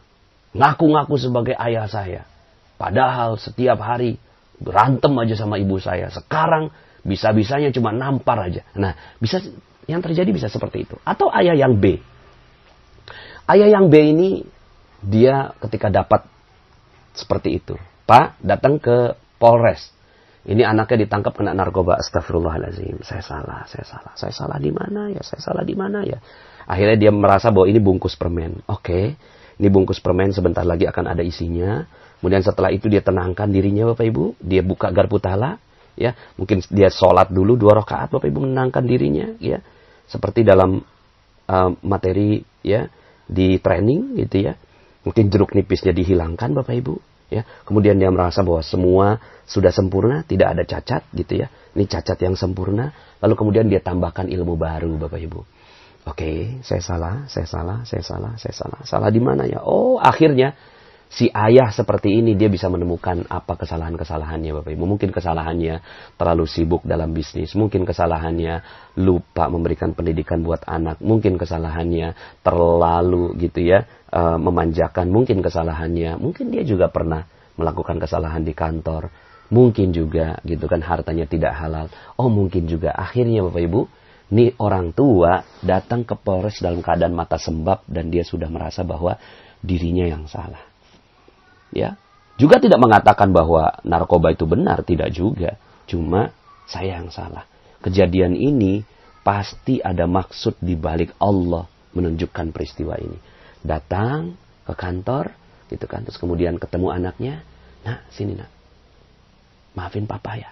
ngaku-ngaku sebagai ayah saya. Padahal setiap hari berantem aja sama ibu saya. Sekarang bisa-bisanya cuma nampar aja. Nah, yang terjadi bisa seperti itu. Atau ayah yang B. Ayah yang B ini, dia ketika dapat seperti itu, Pak datang ke Polres. Ini anaknya ditangkap kena narkoba. Astagfirullahaladzim. Saya salah. Saya salah di mana ya? Saya salah di mana ya? Akhirnya dia merasa bahwa ini bungkus permen. Oke. Ini bungkus permen sebentar lagi akan ada isinya. Kemudian setelah itu dia tenangkan dirinya Bapak Ibu. Dia buka garpu tala. Ya. Mungkin dia sholat dulu 2 rakaat Bapak Ibu, menenangkan dirinya. Ya. Seperti dalam materi ya di training gitu ya. Mungkin jeruk nipisnya dihilangkan Bapak Ibu. Ya, kemudian dia merasa bahwa semua sudah sempurna, tidak ada cacat gitu ya. Ini cacat yang sempurna. Lalu kemudian dia tambahkan ilmu baru Bapak Ibu. Oke, saya salah. Salah di mana ya? Oh, akhirnya si ayah seperti ini dia bisa menemukan apa kesalahan-kesalahannya Bapak Ibu. Mungkin kesalahannya terlalu sibuk dalam bisnis. Mungkin kesalahannya lupa memberikan pendidikan buat anak. Mungkin kesalahannya terlalu gitu ya, memanjakan. Mungkin kesalahannya, mungkin dia juga pernah melakukan kesalahan di kantor. Mungkin juga gitu kan hartanya tidak halal. Oh mungkin juga akhirnya Bapak Ibu, nih orang tua datang ke Polres dalam keadaan mata sembab dan dia sudah merasa bahwa dirinya yang salah. Ya, juga tidak mengatakan bahwa narkoba itu benar, tidak juga. Cuma saya yang salah. Kejadian ini pasti ada maksud di balik Allah menunjukkan peristiwa ini. Datang ke kantor, gitu kan, terus kemudian ketemu anaknya. Nah, sini nak, maafin papa ya.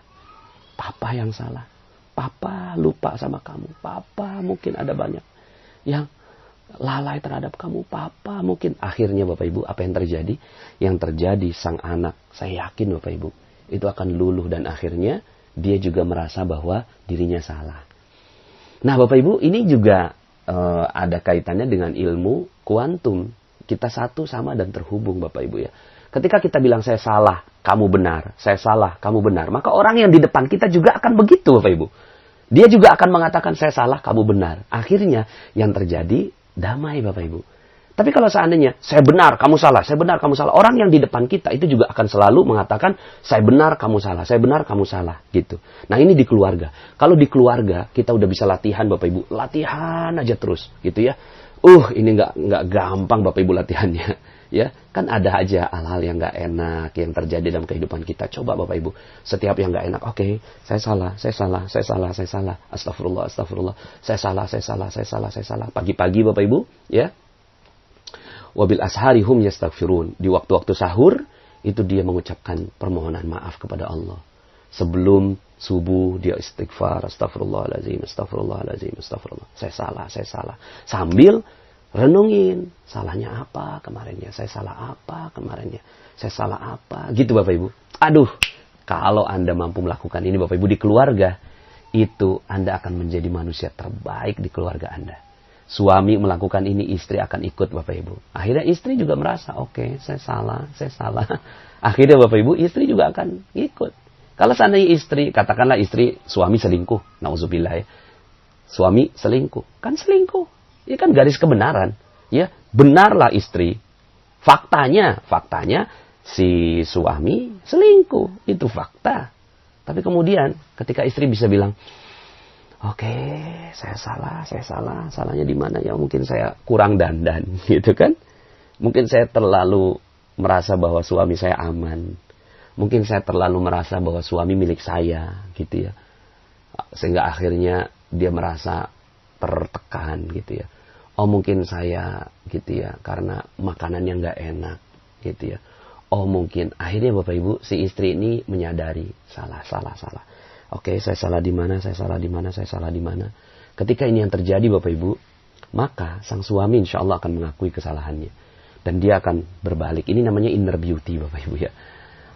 Papa yang salah. Papa lupa sama kamu. Papa mungkin ada banyak yang lalai terhadap kamu. Papa mungkin. Akhirnya Bapak Ibu, apa yang terjadi? Yang terjadi sang anak, saya yakin Bapak Ibu, itu akan luluh dan akhirnya dia juga merasa bahwa dirinya salah. Nah Bapak Ibu, ini juga ada kaitannya dengan ilmu kuantum. Kita satu sama dan terhubung Bapak Ibu ya. Ketika kita bilang saya salah, kamu benar. Saya salah, kamu benar. Maka orang yang di depan kita juga akan begitu Bapak Ibu. Dia juga akan mengatakan saya salah, kamu benar. Akhirnya yang terjadi damai Bapak Ibu. Tapi kalau seandainya saya benar, kamu salah, saya benar, kamu salah. Orang yang di depan kita itu juga akan selalu mengatakan saya benar, kamu salah, saya benar, kamu salah. Gitu. Nah ini di keluarga. Kalau di keluarga kita udah bisa latihan Bapak Ibu. Latihan aja terus gitu ya. Ini nggak gampang Bapak Ibu latihannya. Ya, kan ada aja hal-hal yang nggak enak yang terjadi dalam kehidupan kita. Coba Bapak Ibu, setiap yang nggak enak, oke, saya salah. Astagfirullah. Saya salah. Pagi-pagi Bapak Ibu, ya. Wabil ashari hum yastaghfirun. Di waktu-waktu sahur, itu dia mengucapkan permohonan maaf kepada Allah. Sebelum subuh dia istighfar, astagfirullahaladzim. Saya salah. Sambil renungin, salahnya apa kemarinnya? Saya salah apa kemarinnya? Saya salah apa? Gitu Bapak Ibu. Aduh, kalau Anda mampu melakukan ini Bapak Ibu di keluarga, itu Anda akan menjadi manusia terbaik di keluarga Anda. Suami melakukan ini, istri akan ikut Bapak Ibu. Akhirnya istri juga merasa, oke, saya salah. Akhirnya Bapak Ibu, istri juga akan ikut. Kalau seandainya istri, katakanlah istri, suami selingkuh. Nauzubillah ya. Suami selingkuh. Kan selingkuh. Ini kan garis kebenaran. Ya, benarlah istri. Faktanya si suami selingkuh. Itu fakta. Tapi kemudian ketika istri bisa bilang, oke, saya salah. Salahnya di mana ya? Mungkin saya kurang dandan, gitu kan? Mungkin saya terlalu merasa bahwa suami saya aman. Mungkin saya terlalu merasa bahwa suami milik saya, gitu ya. Sehingga akhirnya dia merasa tertekan, gitu ya. Oh mungkin saya, gitu ya, karena makanannya nggak enak, gitu ya. Oh mungkin akhirnya Bapak Ibu si istri ini menyadari salah. Oke, saya salah di mana? Ketika ini yang terjadi Bapak Ibu, maka sang suami insya Allah akan mengakui kesalahannya dan dia akan berbalik. Ini namanya inner beauty Bapak Ibu ya.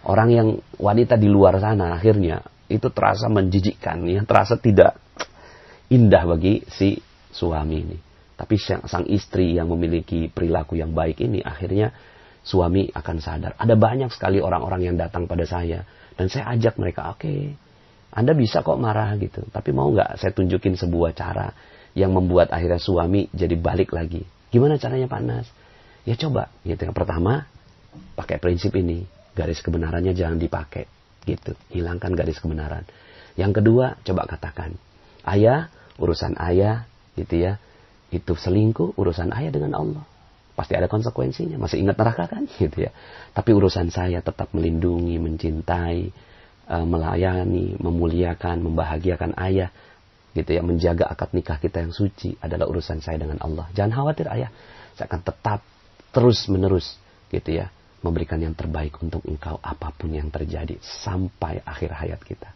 Orang yang wanita di luar sana akhirnya itu terasa menjijikkan, ya, terasa tidak indah bagi si suami ini. Tapi sang istri yang memiliki perilaku yang baik ini akhirnya suami akan sadar. Ada banyak sekali orang-orang yang datang pada saya dan saya ajak mereka, oke, Anda bisa kok marah gitu, tapi mau nggak saya tunjukin sebuah cara yang membuat akhirnya suami jadi balik lagi. Gimana caranya Pak Nas? Ya coba, gitu. Yang pertama pakai prinsip ini, garis kebenarannya jangan dipakai, gitu. Hilangkan garis kebenaran. Yang kedua, coba katakan, ayah, urusan ayah, gitu ya. Itu selingkuh, urusan ayah dengan Allah. Pasti ada konsekuensinya. Masih ingat neraka kan? Gitu ya. Tapi urusan saya tetap melindungi, mencintai, melayani, memuliakan, membahagiakan ayah, gitu ya, menjaga akad nikah kita yang suci adalah urusan saya dengan Allah. Jangan khawatir ayah, saya akan tetap terus menerus, gitu ya, memberikan yang terbaik untuk engkau apapun yang terjadi sampai akhir hayat kita.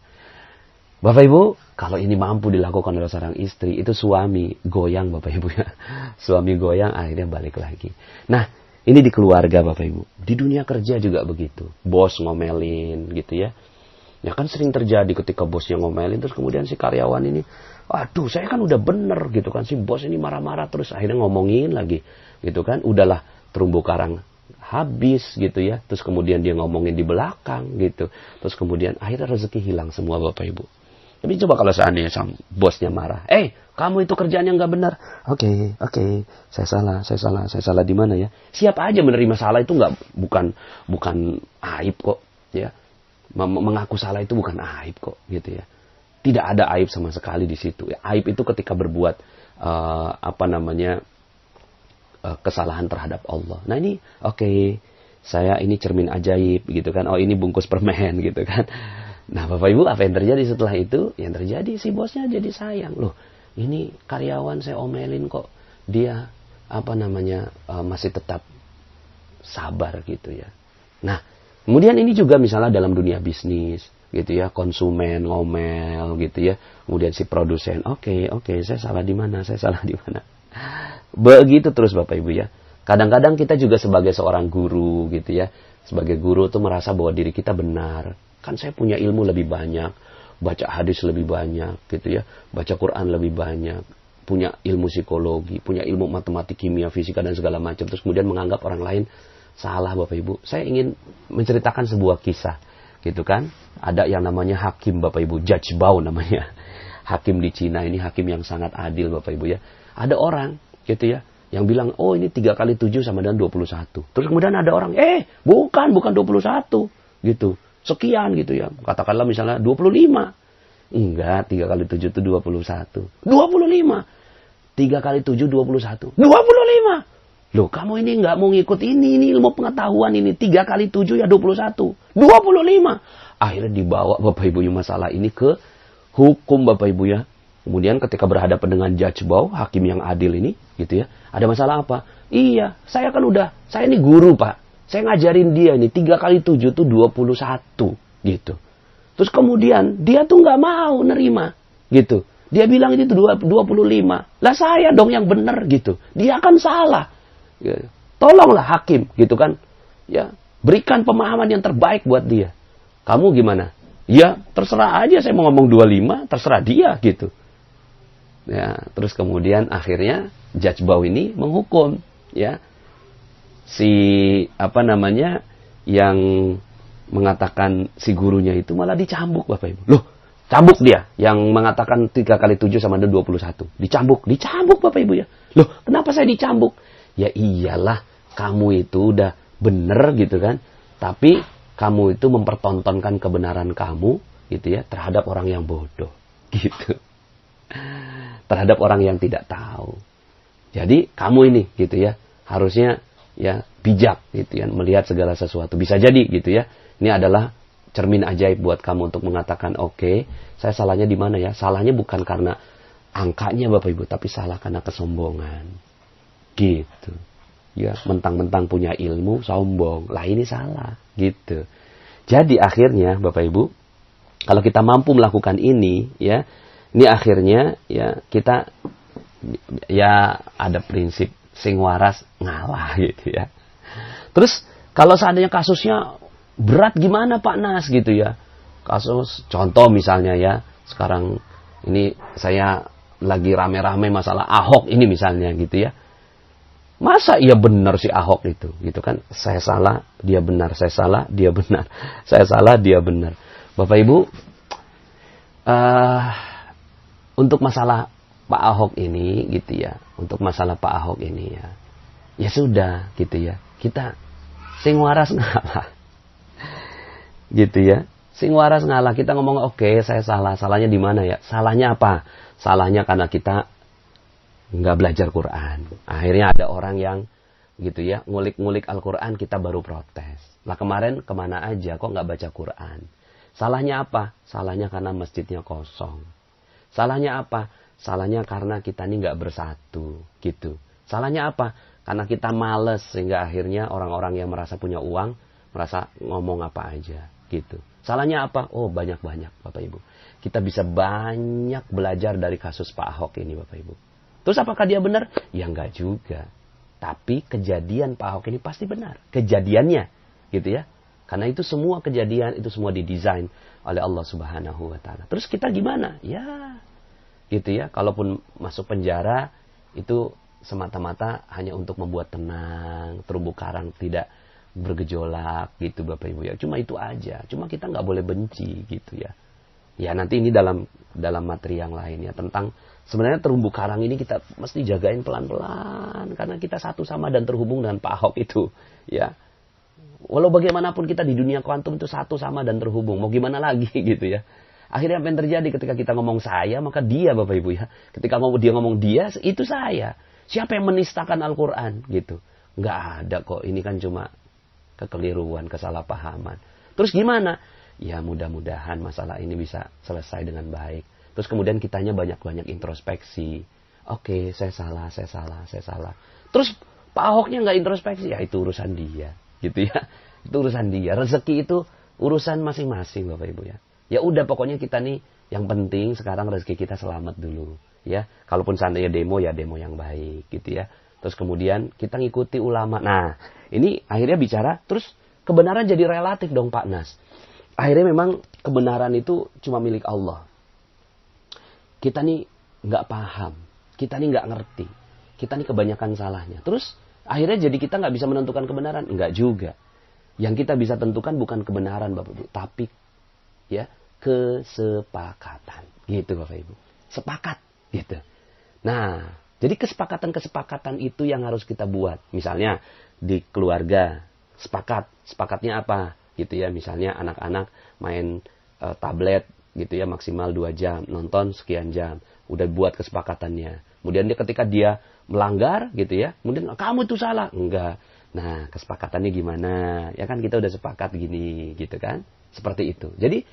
Bapak Ibu, kalau ini mampu dilakukan oleh seorang istri, itu suami goyang Bapak Ibu ya. Suami goyang akhirnya balik lagi. Nah, ini di keluarga Bapak Ibu. Di dunia kerja juga begitu. Bos ngomelin gitu ya. Ya kan sering terjadi ketika bosnya ngomelin, terus kemudian si karyawan ini, aduh saya kan udah bener gitu kan. Si bos ini marah-marah terus akhirnya ngomongin lagi gitu kan. Udahlah terumbu karang habis gitu ya. Terus kemudian dia ngomongin di belakang gitu. Terus kemudian akhirnya rezeki hilang semua Bapak Ibu. Tapi coba kalau seandainya sang bosnya marah. Kamu itu kerjaannya nggak benar. Oke, saya salah di mana ya? Siapa aja menerima salah itu bukan aib kok ya. Mengaku salah itu bukan aib kok gitu ya. Tidak ada aib sama sekali di situ. Aib itu ketika berbuat kesalahan terhadap Allah. Nah ini saya ini cermin ajaib gitu kan. Oh ini bungkus permen gitu kan. Nah Bapak Ibu apa yang terjadi setelah itu? Yang terjadi si bosnya jadi sayang. Loh ini karyawan saya omelin kok. Dia masih tetap sabar gitu ya. Nah kemudian ini juga misalnya dalam dunia bisnis gitu ya. Konsumen ngomel gitu ya. Kemudian si produsen oke, saya salah di mana. Begitu terus Bapak Ibu ya. Kadang-kadang kita juga sebagai seorang guru gitu ya. Sebagai guru tuh merasa bahwa diri kita benar. Kan saya punya ilmu lebih banyak, baca hadis lebih banyak gitu ya, baca Quran lebih banyak, punya ilmu psikologi, punya ilmu matematik, kimia, fisika dan segala macam. Terus kemudian menganggap orang lain salah Bapak Ibu. Saya ingin menceritakan sebuah kisah gitu kan. Ada yang namanya hakim Bapak Ibu, Judge Bao namanya. Hakim di Cina ini hakim yang sangat adil Bapak Ibu ya. Ada orang gitu ya yang bilang, oh ini 3 kali 7 sama dengan 21. Terus kemudian ada orang, bukan 21 gitu. Sekian gitu ya. Katakanlah misalnya 25. Enggak, 3 kali 7 itu 21. 25. 3 kali 7, 21. 25. Loh, kamu ini enggak mau ngikut ini ilmu pengetahuan ini. 3 kali 7 ya 21. 25. Akhirnya dibawa Bapak Ibu masalah ini ke hukum Bapak Ibu ya. Kemudian ketika berhadapan dengan Judge Bao, hakim yang adil ini, gitu ya. Ada masalah apa? Iya, saya ini guru Pak. Saya ngajarin dia ini 3 kali 7 itu 21 gitu. Terus kemudian dia tuh nggak mau nerima gitu. Dia bilang itu 25. Lah saya dong yang benar gitu. Dia kan salah. Ya. Tolonglah hakim gitu kan. Ya, berikan pemahaman yang terbaik buat dia. Kamu gimana? Ya, terserah aja saya mau ngomong 25, terserah dia gitu. Ya, terus kemudian akhirnya Judge Bao ini menghukum ya. Yang mengatakan si gurunya itu malah dicambuk Bapak Ibu. Loh, cambuk dia. Yang mengatakan 3 kali 7 sama dengan 21. Dicambuk Bapak Ibu ya. Loh, kenapa saya dicambuk? Ya iyalah, kamu itu udah bener gitu kan. Tapi kamu itu mempertontonkan kebenaran kamu gitu ya terhadap orang yang bodoh gitu. Terhadap orang yang tidak tahu. Jadi kamu ini gitu ya, harusnya ya bijak gitu ya, melihat segala sesuatu. Bisa jadi gitu ya. Ini adalah cermin ajaib buat kamu untuk mengatakan oke, saya salahnya di mana ya? Salahnya bukan karena angkanya Bapak Ibu, tapi salah karena kesombongan. Gitu. Ya, mentang-mentang punya ilmu sombong. Lah ini salah, gitu. Jadi akhirnya Bapak Ibu, kalau kita mampu melakukan ini ya, ini akhirnya ya kita ya ada prinsip sing waras ngalah gitu ya. Terus kalau seandainya kasusnya berat gimana Pak Nas gitu ya. Kasus contoh misalnya ya, sekarang ini saya lagi rame-rame masalah Ahok ini misalnya gitu ya. Masa iya benar si Ahok itu gitu kan. Saya salah, dia benar. Saya salah, dia benar. Saya salah, dia benar. Bapak Ibu, untuk masalah Pak Ahok ini gitu ya. Untuk masalah Pak Ahok ini ya. Ya sudah gitu ya. Kita sing waras ngalah. Gitu ya. Sing waras ngalah. Kita ngomong oke, saya salah. Salahnya di mana ya? Salahnya apa? Salahnya karena kita nggak belajar Quran. Akhirnya ada orang yang gitu ya, ngulik-ngulik Al-Quran, kita baru protes. Lah kemarin kemana aja kok nggak baca Quran? Salahnya apa? Salahnya karena masjidnya kosong. Salahnya apa? Salahnya karena kita ini nggak bersatu, gitu. Salahnya apa? Karena kita males sehingga akhirnya orang-orang yang merasa punya uang merasa ngomong apa aja, gitu. Salahnya apa? Oh, banyak-banyak, Bapak Ibu. Kita bisa banyak belajar dari kasus Pak Ahok ini, Bapak Ibu. Terus apakah dia benar? Ya enggak juga. Tapi kejadian Pak Ahok ini pasti benar. Kejadiannya, gitu ya. Karena itu semua kejadian, itu semua didesain oleh Allah Subhanahu wa Ta'ala. Terus kita gimana? Ya, gitu ya. Kalaupun masuk penjara, itu semata-mata hanya untuk membuat tenang, terumbu karang tidak bergejolak, gitu Bapak Ibu ya. Cuma itu aja. Cuma kita nggak boleh benci, gitu ya. Ya nanti ini dalam materi yang lain ya. Tentang sebenarnya terumbu karang ini kita mesti jagain pelan-pelan. Karena kita satu sama dan terhubung dengan Pak Ahok itu. Ya. Walau bagaimanapun kita di dunia kuantum itu satu sama dan terhubung. Mau gimana lagi gitu ya. Akhirnya apa yang terjadi ketika kita ngomong saya, maka dia Bapak Ibu ya. Ketika dia ngomong dia, itu saya. Siapa yang menistakan Al-Quran gitu. Nggak ada kok. Ini kan cuma kekeliruan, kesalahpahaman. Terus gimana? Ya mudah-mudahan masalah ini bisa selesai dengan baik. Terus kemudian kitanya banyak-banyak introspeksi. Oke, saya salah. Terus Pak Ahoknya nggak introspeksi. Ya itu urusan dia. Gitu ya. Itu urusan dia. Rezeki itu urusan masing-masing Bapak Ibu ya. Ya udah pokoknya kita nih yang penting sekarang rezeki kita selamat dulu. Ya, kalaupun seandainya demo ya demo yang baik gitu ya. Terus kemudian kita ngikuti ulama. Nah, ini akhirnya bicara terus kebenaran jadi relatif dong Pak Nas. Akhirnya memang kebenaran itu cuma milik Allah. Kita nih nggak paham, kita nih nggak ngerti, kita nih kebanyakan salahnya. Terus akhirnya jadi kita nggak bisa menentukan kebenaran, enggak juga. Yang kita bisa tentukan bukan kebenaran Bapak Ibu, tapi ya kesepakatan, gitu Bapak Ibu. Sepakat, gitu. Nah, jadi kesepakatan itu yang harus kita buat. Misalnya di keluarga sepakatnya apa? Gitu ya, misalnya anak-anak main tablet gitu ya maksimal 2 jam, nonton sekian jam. Udah buat kesepakatannya. Kemudian ketika dia melanggar gitu ya, kemudian kamu itu salah. Enggak. Nah, kesepakatannya gimana? Ya kan kita udah sepakat gini gitu kan? Seperti itu. Jadi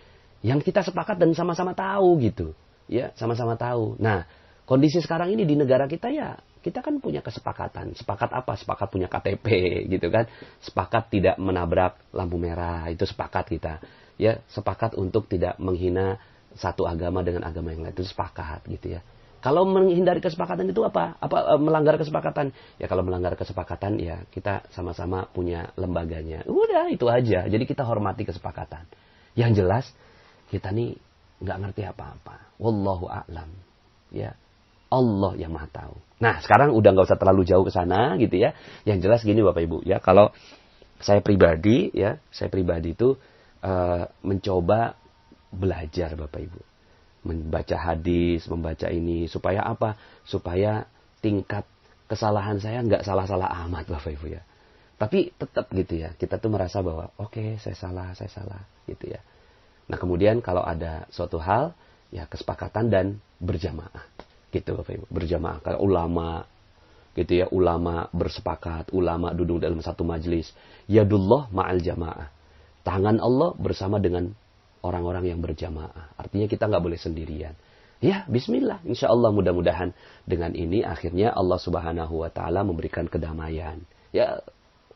yang kita sepakat dan sama-sama tahu gitu. Ya, sama-sama tahu. Nah, kondisi sekarang ini di negara kita ya, kita kan punya kesepakatan. Sepakat apa? Sepakat punya KTP gitu kan. Sepakat tidak menabrak lampu merah, itu sepakat kita. Ya, sepakat untuk tidak menghina satu agama dengan agama yang lain, itu sepakat gitu ya. Kalau menghindari kesepakatan itu apa? Melanggar kesepakatan? Ya kalau melanggar kesepakatan ya kita sama-sama punya lembaganya. Udah itu aja. Jadi kita hormati kesepakatan. Yang jelas kita nih nggak ngerti apa-apa. Wallahu a'lam. Ya. Allah yang Maha tahu. Nah, sekarang udah nggak usah terlalu jauh ke sana gitu ya. Yang jelas gini Bapak Ibu ya, kalau saya pribadi itu mencoba belajar Bapak Ibu. Membaca hadis, membaca ini supaya apa? Supaya tingkat kesalahan saya nggak salah-salah amat Bapak Ibu ya. Tapi tetap gitu ya, kita tuh merasa bahwa oke, saya salah gitu ya. Nah, kemudian kalau ada suatu hal ya kesepakatan dan berjamaah. Gitu Bapak Ibu, berjamaah. Kalau ulama gitu ya, ulama bersepakat, ulama duduk dalam satu majelis. Yadullah ma'al jamaah. Tangan Allah bersama dengan orang-orang yang berjamaah. Artinya kita nggak boleh sendirian. Ya, bismillah. Insya Allah mudah-mudahan dengan ini akhirnya Allah Subhanahu wa Ta'ala memberikan kedamaian. Ya,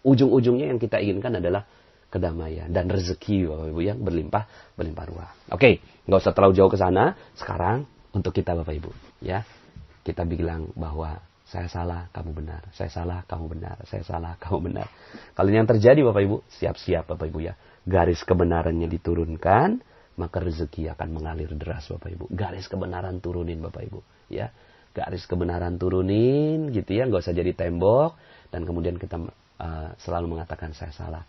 ujung-ujungnya yang kita inginkan adalah kedamaian dan rezeki Bapak Ibu yang berlimpah ruah. Oke, nggak usah terlalu jauh ke sana. Sekarang untuk kita Bapak Ibu, ya. Kita bilang bahwa saya salah, kamu benar. Saya salah, kamu benar. Saya salah, kamu benar. Kalau yang terjadi Bapak Ibu, siap-siap Bapak Ibu ya. Garis kebenarannya diturunkan, maka rezeki akan mengalir deras Bapak Ibu. Garis kebenaran turunin Bapak Ibu, ya. Garis kebenaran turunin gitu ya, nggak usah jadi tembok dan kemudian kita selalu mengatakan saya salah.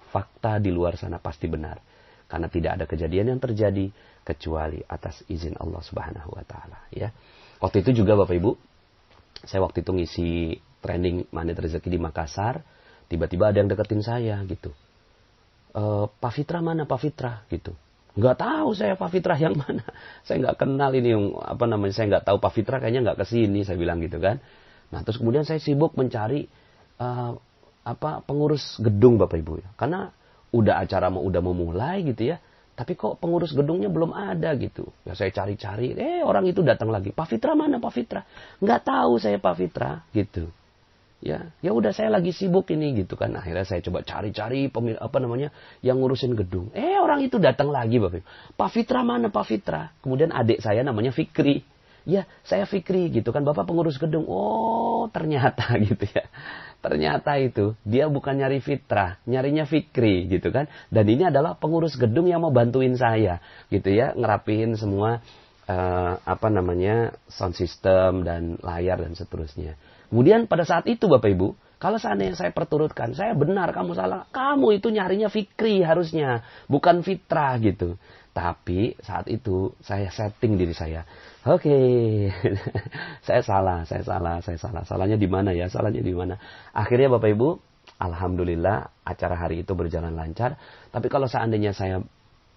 Fakta di luar sana pasti benar. Karena tidak ada kejadian yang terjadi kecuali atas izin Allah Subhanahu wa Ta'ala, ya. Waktu itu juga Bapak Ibu, saya waktu itu ngisi training Magnet Rezeki di Makassar, tiba-tiba ada yang deketin saya gitu. Pak Fitra mana Pak Fitra gitu. Nggak tahu saya Pak Fitra yang mana. Saya nggak kenal ini saya nggak tahu Pak Fitra kayaknya nggak kesini, saya bilang gitu kan. Nah terus kemudian saya sibuk mencari pengurus gedung Bapak Ibu ya. Karena udah acara udah mau mulai gitu ya. Tapi kok pengurus gedungnya belum ada gitu. Ya saya cari-cari, orang itu datang lagi. Pak Fitra mana Pak Fitra? Nggak tahu saya Pak Fitra gitu. Ya udah saya lagi sibuk ini gitu kan. Akhirnya saya coba cari-cari yang ngurusin gedung. Orang itu datang lagi Bapak. Pak Fitra mana Pak Fitra? Kemudian adik saya namanya Fikri. Ya saya Fikri gitu kan. Bapak pengurus gedung. Oh ternyata gitu ya. Ternyata itu dia bukan nyari Fitra, nyarinya Fikri gitu kan. Dan ini adalah pengurus gedung yang mau bantuin saya gitu ya, ngerapihin semua sound system dan layar dan seterusnya. Kemudian pada saat itu Bapak Ibu, kalau seandainya saya perturutkan, saya benar, kamu salah. Kamu itu nyarinya Fikri harusnya, bukan Fitra gitu. Tapi saat itu saya setting diri saya. Oke, saya salah. Salahnya di mana ya? Akhirnya Bapak Ibu, alhamdulillah acara hari itu berjalan lancar. Tapi kalau seandainya saya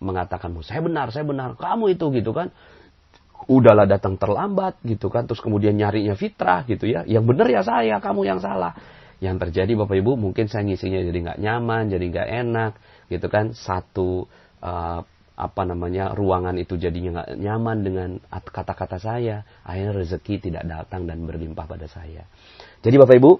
mengatakan, saya benar, kamu itu gitu kan. Udahlah datang terlambat gitu kan. Terus kemudian nyarinya Fitrah gitu ya. Yang benar ya saya, kamu yang salah. Yang terjadi Bapak Ibu, mungkin saya ngisinya jadi nggak nyaman, jadi nggak enak gitu kan. Ruangan itu jadinya nggak nyaman dengan kata-kata saya. Akhirnya rezeki tidak datang dan berlimpah pada saya. Jadi Bapak Ibu,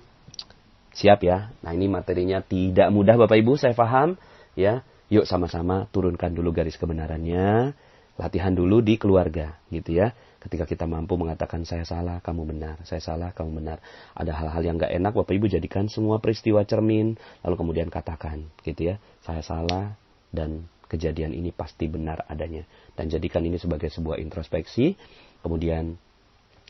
siap ya. Nah ini materinya tidak mudah Bapak Ibu, saya paham ya. Yuk sama-sama turunkan dulu garis kebenarannya. Latihan dulu di keluarga gitu ya. Ketika kita mampu mengatakan saya salah, kamu benar. Saya salah, kamu benar. Ada hal-hal yang nggak enak Bapak Ibu, jadikan semua peristiwa cermin. Lalu kemudian katakan gitu ya. Saya salah dan kejadian ini pasti benar adanya. Dan jadikan ini sebagai sebuah introspeksi. Kemudian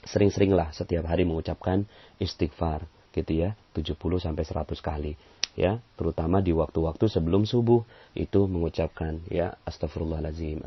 sering-seringlah setiap hari mengucapkan istighfar gitu ya. 70-100 kali. Ya, terutama di waktu-waktu sebelum subuh itu mengucapkan ya astagfirullahalazim,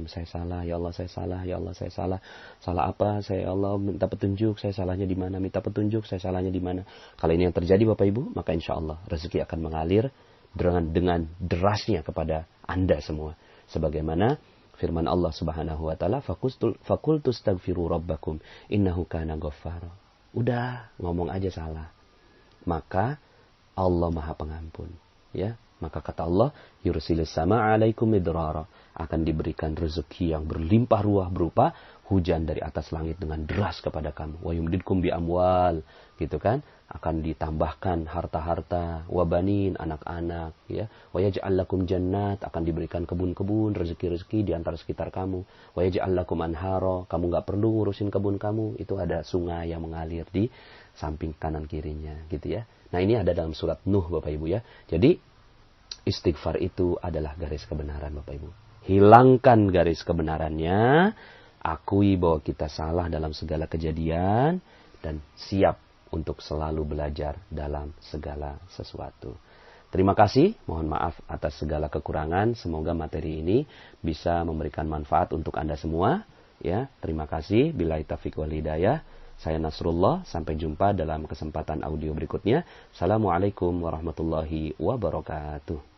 saya salah, ya Allah saya salah, ya Allah saya salah. Salah apa? Saya Allah minta petunjuk, saya salahnya di mana? Minta petunjuk, saya salahnya di mana? Kalau ini yang terjadi Bapak Ibu, maka insya Allah rezeki akan mengalir dengan derasnya kepada Anda semua. Sebagaimana firman Allah Subhanahu wa taala, faqultu astaghfiru rabbakum innahu kana ghaffara. Udah, ngomong aja salah. Maka Allah Maha Pengampun, ya. Maka kata Allah, yursilis sama'a alaikum midrara, akan diberikan rezeki yang berlimpah ruah berupa hujan dari atas langit dengan deras kepada kamu. Wa yumdidkum bi amwal, gitu kan? Akan ditambahkan harta-harta, wa banin, anak-anak, ya. Wa yaj'al lakum jannat, akan diberikan kebun-kebun, rezeki-rezeki di antara sekitar kamu. Wa yaj'al lakum anhara, kamu enggak perlu ngurusin kebun kamu, itu ada sungai yang mengalir di samping kanan kirinya, gitu ya. Nah ini ada dalam surat Nuh Bapak Ibu ya. Jadi istighfar itu adalah garis kebenaran Bapak Ibu. Hilangkan garis kebenarannya. Akui bahwa kita salah dalam segala kejadian. Dan siap untuk selalu belajar dalam segala sesuatu. Terima kasih. Mohon maaf atas segala kekurangan. Semoga materi ini bisa memberikan manfaat untuk Anda semua. Ya, terima kasih. Billahi taufiq wal hidayah. Saya Nasrullah, sampai jumpa dalam kesempatan audio berikutnya. Assalamualaikum warahmatullahi wabarakatuh.